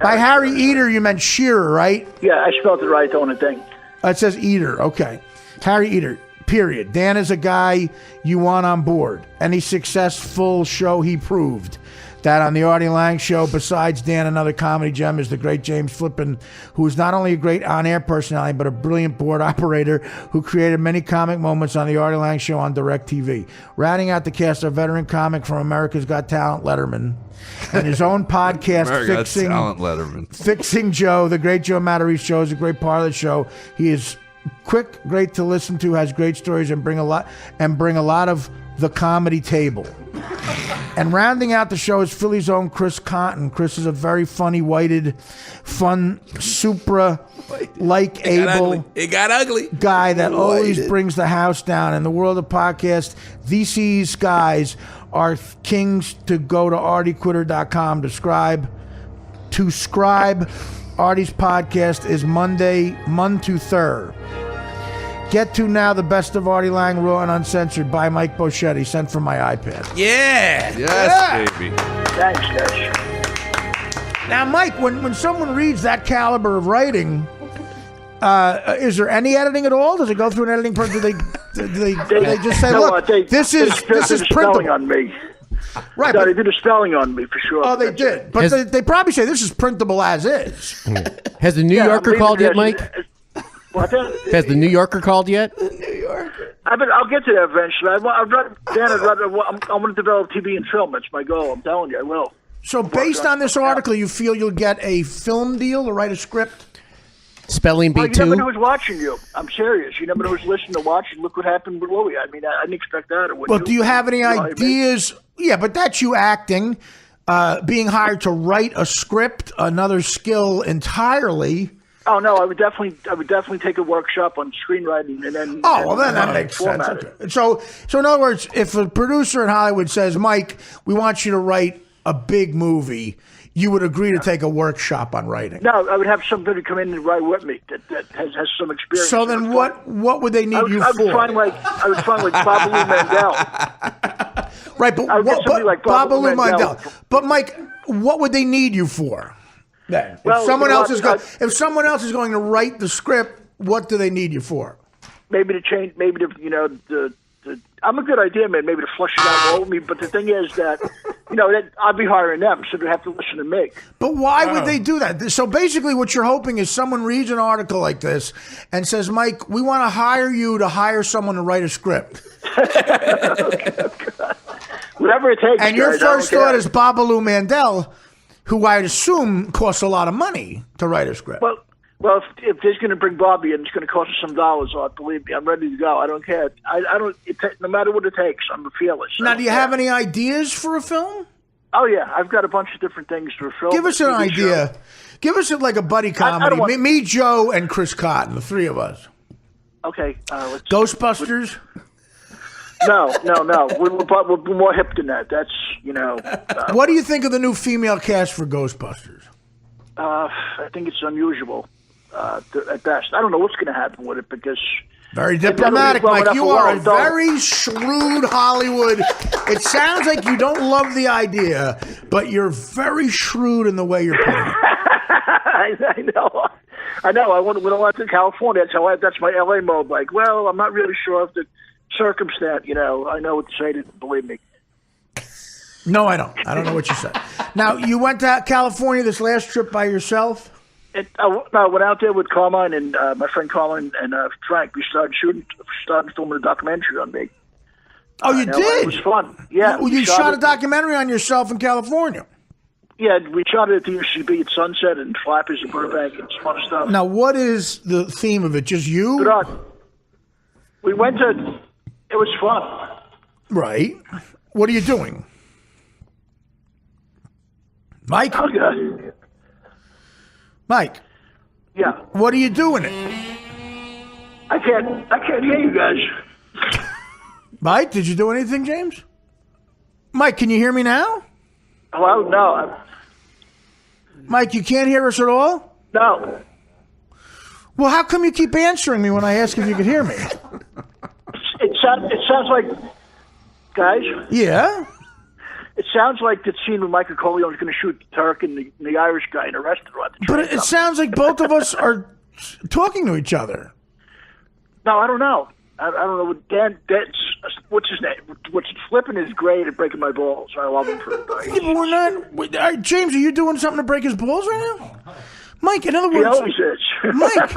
By Harry Eater, you meant Shearer, right? Yeah, I spelled it right, don't I think? It says Eater, okay. Harry Eater. Period. Dan is a guy you want on board. Any successful show he proved. That on the Artie Lang Show, besides Dan, another comedy gem is the great James Flippin, who is not only a great on-air personality, but a brilliant board operator who created many comic moments on the Artie Lang Show on DirecTV. Rounding out the cast, our veteran comic from America's Got Talent, Letterman, and his own podcast, Fixing Joe. The great Joe Matarese Show is a great part of the show. He is quick, great to listen to, has great stories, and bring a lot of the comedy table. And rounding out the show is Philly's own Chris Keaton. Chris is a very funny, whited, fun, Supra-like able guy that always brings the house down. In the world of podcasts, these guys are kings to go to artiequitter.com to scribe. Artie's podcast is Monday to Thur. Get to now the best of Artie Lang, raw and uncensored, by MikeBocchetti, sent from my iPad. Yeah. Yes, baby. Thanks, guys. Now, Mike, when someone reads that caliber of writing, is there any editing at all? Does it go through an editing process? Do they just say, look, this is printable on me. Right, no, they did a spelling on me for sure. Oh, they did, but they probably say this is printable as is. Has the New Yorker called yet, Mike? What? Has the New Yorker called yet? I'll get to that eventually. I want to develop TV and film. That's my goal. I'm telling you, I will. So, based on this article, you feel you'll get a film deal to write a script? Spelling bee you too? never know who's watching you. I'm serious. You never know who's listening to watch. Look what happened with Louis. I mean, I didn't expect that. Well, do you have any ideas? Yeah, but that's you acting, being hired to write a script, another skill entirely. Oh no, I would definitely take a workshop on screenwriting and then. Oh, well, then that makes sense. Okay. So in other words, if a producer in Hollywood says, "Mike, we want you to write a big movie," you would agree to take a workshop on writing? No, I would have somebody come in and write with me that has some experience. So then, what would they need you for? I would find like Babalu Mandel. Right, but like Babalu Mandel. But Mike, what would they need you for? Then, if someone else is going to write the script, what do they need you for? Maybe to change. Maybe to I'm a good idea, man. Maybe to flush it out more with me. But the thing is that that I'd be hiring them, so they have to listen to me. But why would they do that? So basically, what you're hoping is someone reads an article like this and says, "Mike, we want to hire you to hire someone to write a script." Whatever it takes. And your first thought is Babalu Mandel, who I'd assume costs a lot of money to write a script. Well, if there's going to bring Bobby in, it's going to cost us some dollars. Believe me, I'm ready to go. I don't care. I don't. No matter what it takes, I'm fearless. Now, do you have any ideas for a film? Oh yeah, I've got a bunch of different things for a film. Give us an idea. Show. Give us like a buddy comedy. Me, Joe, and Chris Cotton, the three of us. Okay. Ghostbusters. No. We're more hip than that. That's what do you think of the new female cast for Ghostbusters? I think it's unusual at best. I don't know what's going to happen with it because. Very diplomatic, Mike. You are a very shrewd Hollywood. It sounds like you don't love the idea, but you're very shrewd in the way you're putting it. I know. When I went to California, that's my LA mode. Like, well, I'm not really sure of the circumstance. I know what to say to believe me. No, I don't. I don't know what you said. Now, you went to California this last trip by yourself? I went out there with Carmine and my friend Carmine and Frank. We started filming a documentary on me. Oh, you did? It was fun. Yeah. Well, you shot a documentary on yourself in California? Yeah, we shot it at the UCB at Sunset and Flappers and Burbank and fun stuff. Now, what is the theme of it? Just you? Good on. We went to... It was fun. Right. What are you doing? Mike? Okay. Mike. Yeah. What are you doing it? I can't hear you guys. Mike, did you do anything, James? Mike, can you hear me now? Hello? No. Mike, you can't hear us at all? No. Well, how come you keep answering me when I ask if you could hear me? It sounds like... Guys? Yeah? It sounds like the scene when Michael Corleone is going to shoot the Turk and the Irish guy in a restaurant. But it sounds like both of us are talking to each other. No, I don't know. I don't know. Dan, what's his name? What's flipping is great at breaking my balls. I love him for it. Yeah, but we're not. James, are you doing something to break his balls right now? Mike, in other words, he always is. Mike,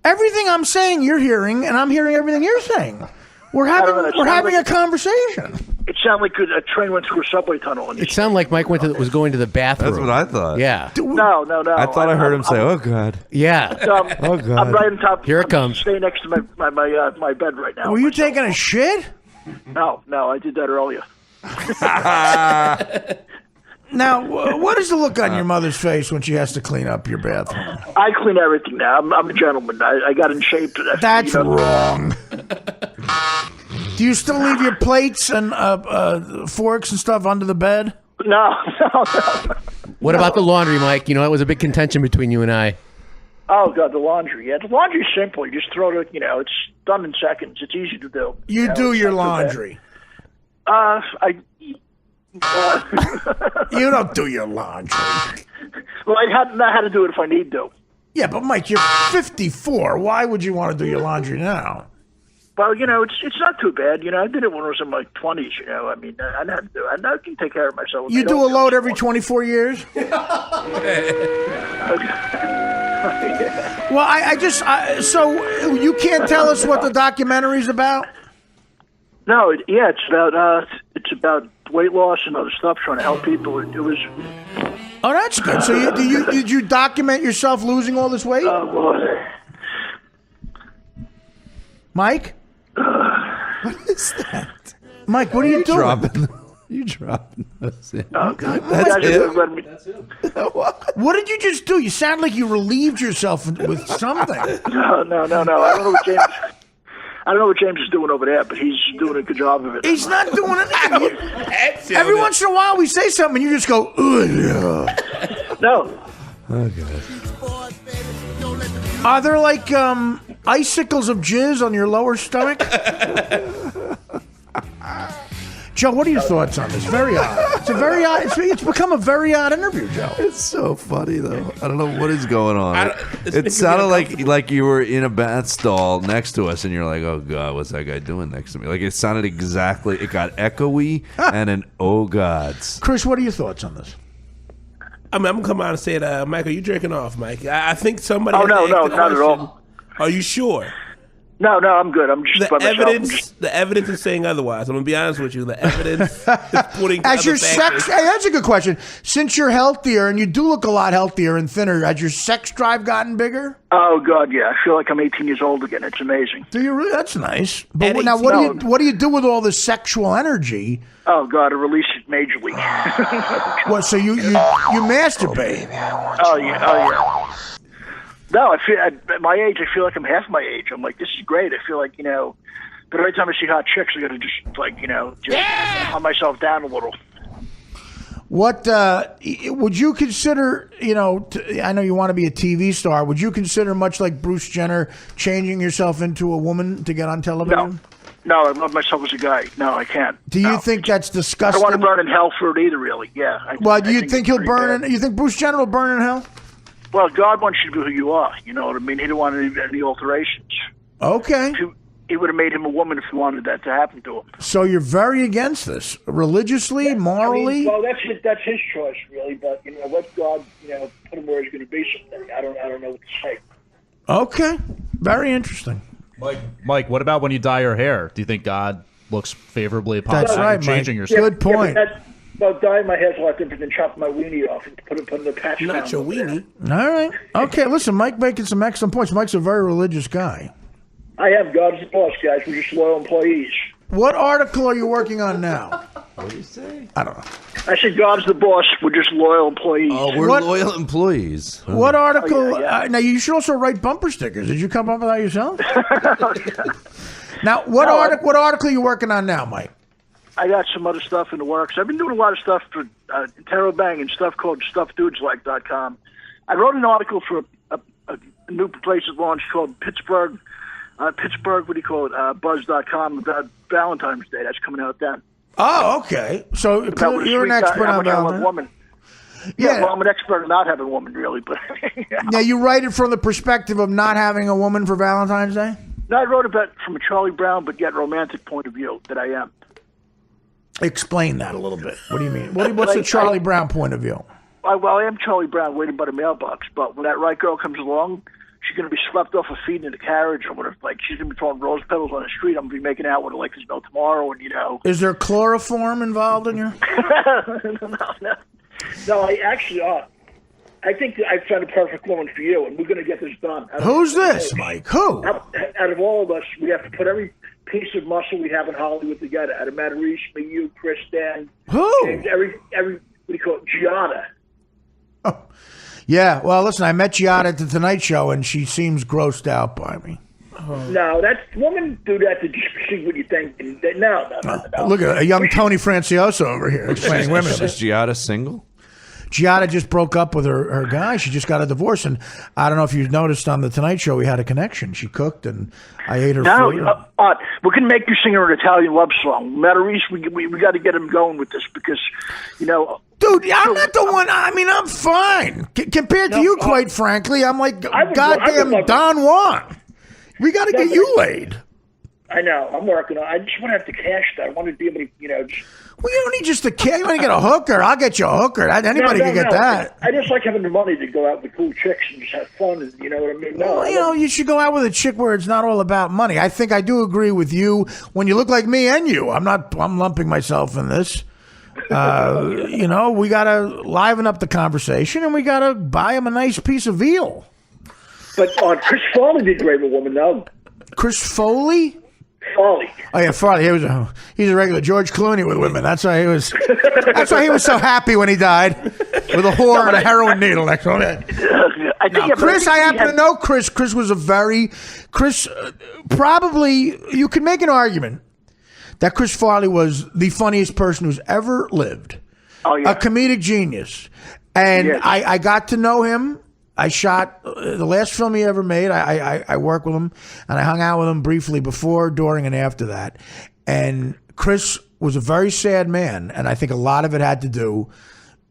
everything I'm saying you're hearing, and I'm hearing everything you're saying. We're having a conversation. It sounded like a train went through a subway tunnel. It sounded like Mike was going to the bathroom. That's what I thought. Yeah. No. I thought I heard him say, "Oh God." Yeah. Oh God. I'm right on top. Here it comes. Staying next to my bed right now. Were you taking a shit? No, I did that earlier. Now, what is the look on your mother's face when she has to clean up your bathroom? I clean everything now. I'm a gentleman. I got in shape. That's wrong. Do you still leave your plates and forks and stuff under the bed? No. What about the laundry, Mike? That was a big contention between you and I. Oh, God, the laundry. Yeah, the laundry's simple. You just throw it, it's done in seconds. It's easy to do. You do your laundry. You don't do your laundry. Well, I know how to do it if I need to. Yeah, but Mike, you're 54. Why would you want to do your laundry now? Well, it's not too bad. I did it when I was in my 20s, I mean, I know how to do it. I can take care of myself. You do a load every 24 years? Well, so you can't tell us what the documentary's about? No, it's about weight loss and other stuff, trying to help people. It was... Oh, that's good. So did you document yourself losing all this weight? Mike? What is that? Mike, what are you doing? You dropped those in. Oh, God. That's it. What did you just do? You sound like you relieved yourself with something. No. I don't know what James is doing over there, but he's doing a good job of it. He's not doing anything. Every once in a while, we say something, and you just go, ugh. No. Oh, God. Are there like icicles of jizz on your lower stomach? Joe, what are your thoughts on this? Very odd. It's a very odd. It's become a very odd interview, Joe. It's so funny though. I don't know what is going on. It sounded like you were in a bath stall next to us, and you're like, "Oh God, what's that guy doing next to me?" Like it sounded exactly. It got echoey and an "Oh Gods." Chris, what are your thoughts on this? I mean, I'm gonna come out and say it. Mike, are you jerking off, Mike? I think somebody. Oh, has to no, ask no, the not at question. all. Are you sure? No, I'm good. I'm just by myself. The evidence is saying otherwise. I'm gonna be honest with you. The evidence is pointing to As other your factors. sex, hey, that's a good question. Since you're healthier and you do look a lot healthier and thinner, has your sex drive gotten bigger? Oh God, yeah. I feel like I'm 18 years old again. It's amazing. Do you really? That's nice. But now, what do you do with all this sexual energy? Oh God, I release it majorly. What? So you masturbate? Oh yeah. No, I feel at my age, I feel like I'm half my age. I'm like, this is great. I feel like but every time I see hot chicks, I got to just calm myself down a little. What would you consider? I know you want to be a TV star. Would you consider, much like Bruce Jenner, changing yourself into a woman to get on television? No, I love myself as a guy. No, I can't. Do you think that's disgusting? I don't want to burn in hell for it either, really. Yeah. Do you think he'll burn in? You think Bruce Jenner will burn in hell? Well, God wants you to be who you are. You know what I mean? He didn't want any alterations. Okay. He would have made him a woman if he wanted that to happen to him. So you're very against this, religiously, morally? Well, that's his choice, really. But let God, put him where he's going to be someday. I don't know what to say. Okay, very interesting. Mike, what about when you dye your hair? Do you think God looks favorably upon That's right, changing Mike. your Good point. Well, dyeing my hair's a lot different than chopping my weenie off and putting the patch down. Not your weenie. All right. Okay, listen, Mike making some excellent points. Mike's a very religious guy. I am. God's the boss, guys. We're just loyal employees. What article are you working on now? What do you say? I don't know. I said God's the boss. We're just loyal employees. Oh, we're loyal employees. What article? Now, you should also write bumper stickers. Did you come up with that yourself? Now, what article are you working on now, Mike? I got some other stuff in the works. I've been doing a lot of stuff for Terrabang and stuff called StuffDudesLike.com. I wrote an article for a new place that launched called Pittsburgh, Buzz.com about Valentine's Day. That's coming out then. Oh, okay. So you're an expert on Valentine's. Woman. Yeah, well, I'm an expert on not having a woman, really. But Now, you write it from the perspective of not having a woman for Valentine's Day? No, I wrote about it from a Charlie Brown but yet romantic point of view that I am. Explain that a little bit. What do you mean? What's the Charlie Brown point of view? I am Charlie Brown waiting by the mailbox, but when that right girl comes along, she's going to be swept off her feet in the carriage or whatever. Like, she's going to be throwing rose petals on the street. I'm going to be making out with her like there's no tomorrow, and Is there chloroform involved in your... No, I actually are. I think I've found a perfect woman for you, and we're going to get this done. Who's this, Mike? Who? Out of all of us, we have to put every piece of muscle we have in Hollywood together. Out of Matarese, me, you, Chris, Dan. Who? James, every what do you call it? Giada. Oh. Yeah, well, listen, I met Giada at the Tonight Show, and she seems grossed out by me. No, women do that to just see what you think. No. Look at a young Tony Francioso over here explaining women. Is Giada single? Giada just broke up with her guy. She just got a divorce, and I don't know if you noticed on the Tonight Show we had a connection. She cooked, and I ate her food. We're going to make you sing her an Italian love song. Matarese, we got to get him going with this because, Dude, I'm not the one. I mean, I'm fine. Compared to you, quite frankly, I'm like goddamn Don Juan. We got to get you laid. I know. I'm working on it. I just want to have the cash, though. I want to be able to, Well, you don't need just the cash. You want to get a hooker. I'll get you a hooker. Anybody can get that. I just like having the money to go out with cool chicks and just have fun. And, you know what I mean? Well, you should go out with a chick where it's not all about money. I think I do agree with you when you look like me and you. I'm lumping myself in this. We got to liven up the conversation, and we got to buy him a nice piece of veal. But Chris Foley did great with a woman, though. Chris Foley? Farley. Oh yeah, Farley. He's a regular George Clooney with women. That's why he was. That's why he was so happy when he died, with a whore and a heroin needle next to him. Chris, I happen to know Chris. Chris was probably you could make an argument that Chris Farley was the funniest person who's ever lived. Oh yeah, a comedic genius, and yes. I got to know him. I shot the last film he ever made. I worked with him, and I hung out with him briefly before, during, and after that. And Chris was a very sad man, and I think a lot of it had to do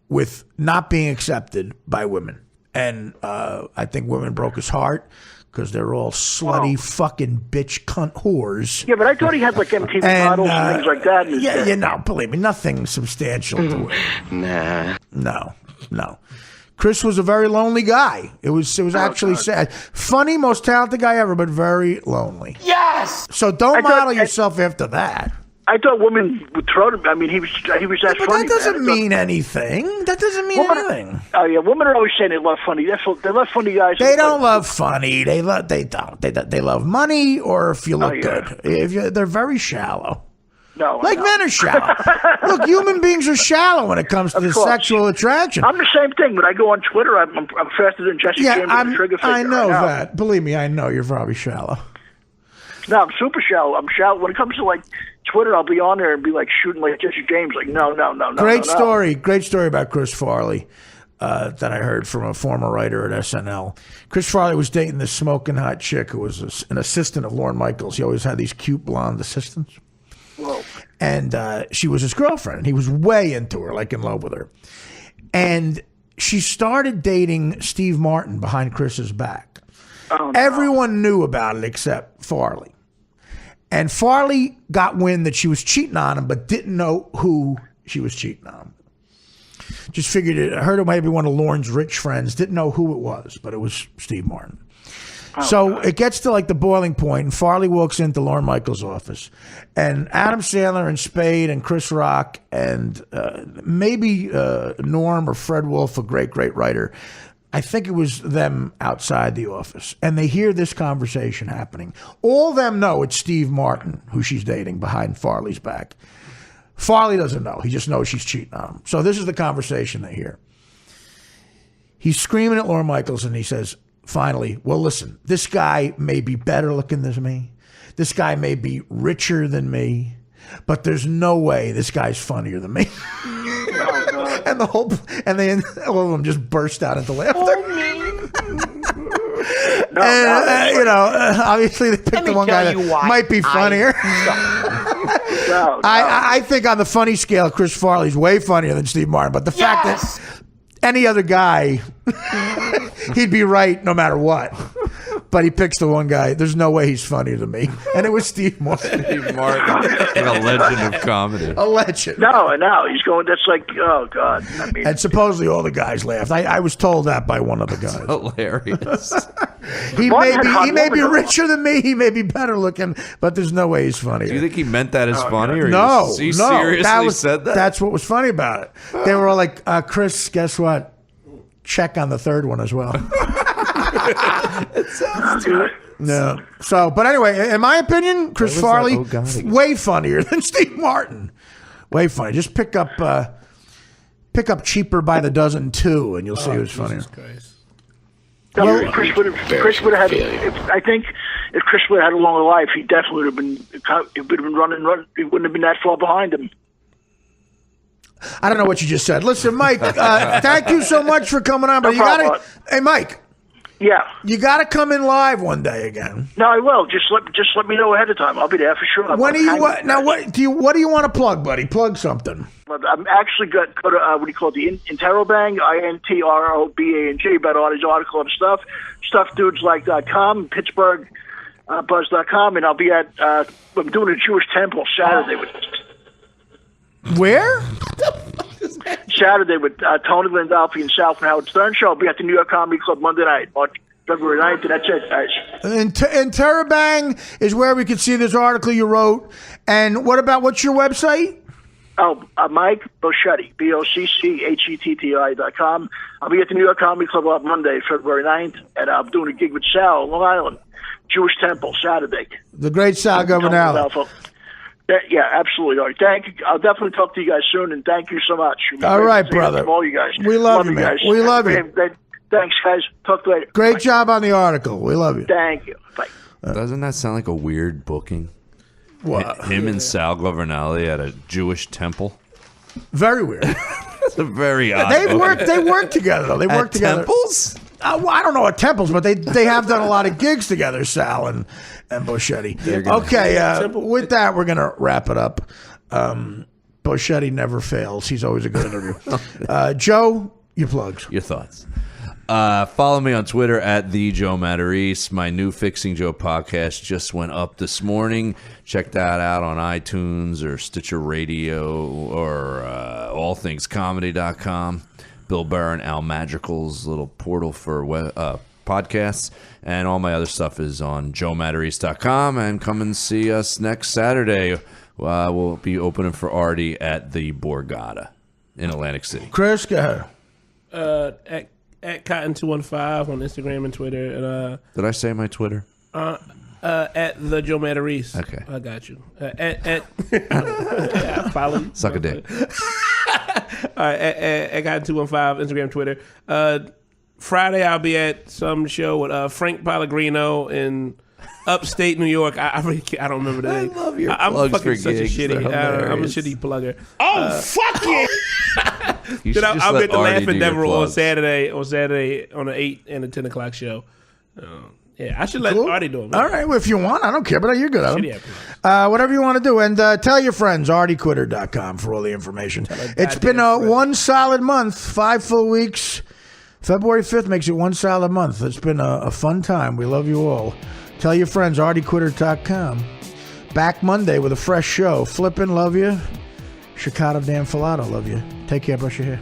with not being accepted by women. And I think women broke his heart because they're all slutty, fucking bitch, cunt whores. Yeah, but I thought he had like MTV models and things like that. No, believe me, nothing substantial to it. Nah. No. Chris was a very lonely guy. It was actually sad. Funny, most talented guy ever, but very lonely. Yes. So don't model yourself after that. I thought women would throw him. I mean, he was that but funny. That doesn't mean anything. That doesn't mean anything. Oh yeah, women are always saying they love funny. They love funny guys. They don't love funny. They love money, or if you look good. They're very shallow. No, like men are shallow. Look, human beings are shallow when it comes to the sexual attraction. I'm the same thing. When I go on Twitter, I'm faster than Jesse James and the trigger finger. I know that. Believe me, I know you're probably shallow. No, I'm super shallow. I'm shallow. When it comes to like Twitter, I'll be on there and be like shooting like Jesse James. Like, no. Great story about Chris Farley that I heard from a former writer at SNL. Chris Farley was dating this smoking hot chick who was an assistant of Lorne Michaels. He always had these cute blonde assistants. Whoa. And she was his girlfriend. And he was way into her, like in love with her. And she started dating Steve Martin behind Chris's back. Oh, no. Everyone knew about it except Farley. And Farley got wind that she was cheating on him, but didn't know who she was cheating on. Just figured it. I heard it might be one of Lorne's rich friends. Didn't know who it was, but it was Steve Martin. So it gets to like the boiling point, and Farley walks into Lorne Michaels' office, and Adam Sandler and Spade and Chris Rock and maybe Norm or Fred Wolf, a great writer. I think it was them outside the office, and they hear this conversation happening. All of them know it's Steve Martin who she's dating behind Farley's back. Farley doesn't know. He just knows she's cheating on him. So this is the conversation they hear. He's screaming at Lorne Michaels, and he says, finally, well, listen, this guy may be better looking than me. This guy may be richer than me, but there's no way this guy's funnier than me. And all of them just burst out into laughter. Obviously they picked the one guy that might be funnier. I think on the funny scale, Chris Farley's way funnier than Steve Martin, but the fact that any other guy, he'd be right no matter what. But he picks the one guy. There's no way he's funnier than me. And it was Steve Martin. Steve Martin, like a legend of comedy. A legend. No, he's going, that's like, oh, God. I mean, and supposedly all the guys laughed. I was told that by one of the guys. Hilarious. He may be richer than me. He may be better looking, but there's no way he's funnier. Do you think he meant that as funny? Or no. He seriously said that? That's what was funny about it. They were all like, Chris, guess what? Check on the third one as well. It sounds good. No. So, but anyway, in my opinion, Chris Farley, way funnier than Steve Martin. Way funny. Just pick up Cheaper by the Dozen 2, and you'll see who's funnier. Well, Chris would have had. I think if Chris would have had a longer life, he definitely would have been. It would have been running. He wouldn't have been that far behind him. I don't know what you just said. Listen, Mike, thank you so much for coming on. But you got to, hey, Mike. Yeah. You got to come in live one day again. No, I will. Just let me know ahead of time. I'll be there for sure. What do you want to plug, buddy? Plug something. I'm actually going to go to what do you call it? The Interrobang, INTROBANG, about all his article and stuff. StuffDudesLike.com, Pittsburgh Buzz.com, and I'll be at I'm doing a Jewish temple Saturday with. Where? Saturday with Tony Landolfi and South and Howard Stern show. I'll be at the New York Comedy Club Monday night, February 9th, and that's it, guys. And Terabang is where we could see this article you wrote. And what's your website? Mike Bocchetti, BOCCHETTI.com. I'll be at the New York Comedy Club on Monday, February 9th, and I'm doing a gig with Sal on Long Island, Jewish Temple, Saturday. The great Sal Governale. Yeah, absolutely. All right, thank you. I'll definitely talk to you guys soon, and thank you so much. All right, brother. From all you guys. We love you, man. guys. We love you. Thanks, guys. Talk to you later. Great Bye. job on the article. We love you. Thank you. Bye. Doesn't that sound like a weird booking? What? Him and Sal Governale at a Jewish temple? Very weird. It's a very odd They booking. work together, though. They work together. Temples? Well, I don't know at temples, but they have done a lot of gigs together, Sal and Bocchetti. Okay, with that, we're going to wrap it up. Bocchetti never fails. He's always a good interview. Joe, your plugs. Your thoughts. Follow me on Twitter at the Joe Matarese. My new Fixing Joe podcast just went up this morning. Check that out on iTunes or Stitcher Radio or allthingscomedy.com. Bill Burr and Al Madrical's little portal for podcasts. And all my other stuff is on joematarese.com. And come and see us next Saturday. We'll be opening for Artie at the Borgata in Atlantic City. Chris, go ahead. At Cotton215 on Instagram and Twitter. And, did I say my Twitter? At the Joe Matarese. Okay. I got you. Follow you. Suck a dick. All right, at Cotton215, Instagram, Twitter. Friday, I'll be at some show with Frank Pellegrino in upstate New York. I don't remember the name. I love your I'm plugs fucking for such gigs. a shitty. They're I'm a hilarious. shitty plugger. Oh, fuck you! You Then should just I'll let be at the Artie Laugh do and your Devereaux on plugs. Saturday on the 8 and the 10 o'clock show. Yeah, I should let Cool. Artie do it. All right, well, if you want, I don't care, but you're good at Shitty it. Whatever you want to do. And tell your friends, artiequitter.com for all the information. It's been one solid month, 5 full weeks. February 5th makes it one solid month. It's been a fun time. We love you all. Tell your friends, artiequitter.com. Back Monday with a fresh show. Flippin', love you. Chicago Dan Filato, love you. Take care, brush your hair.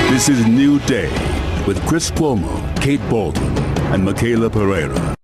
This is New Day with Chris Cuomo, Kate Baldwin, and Michaela Pereira.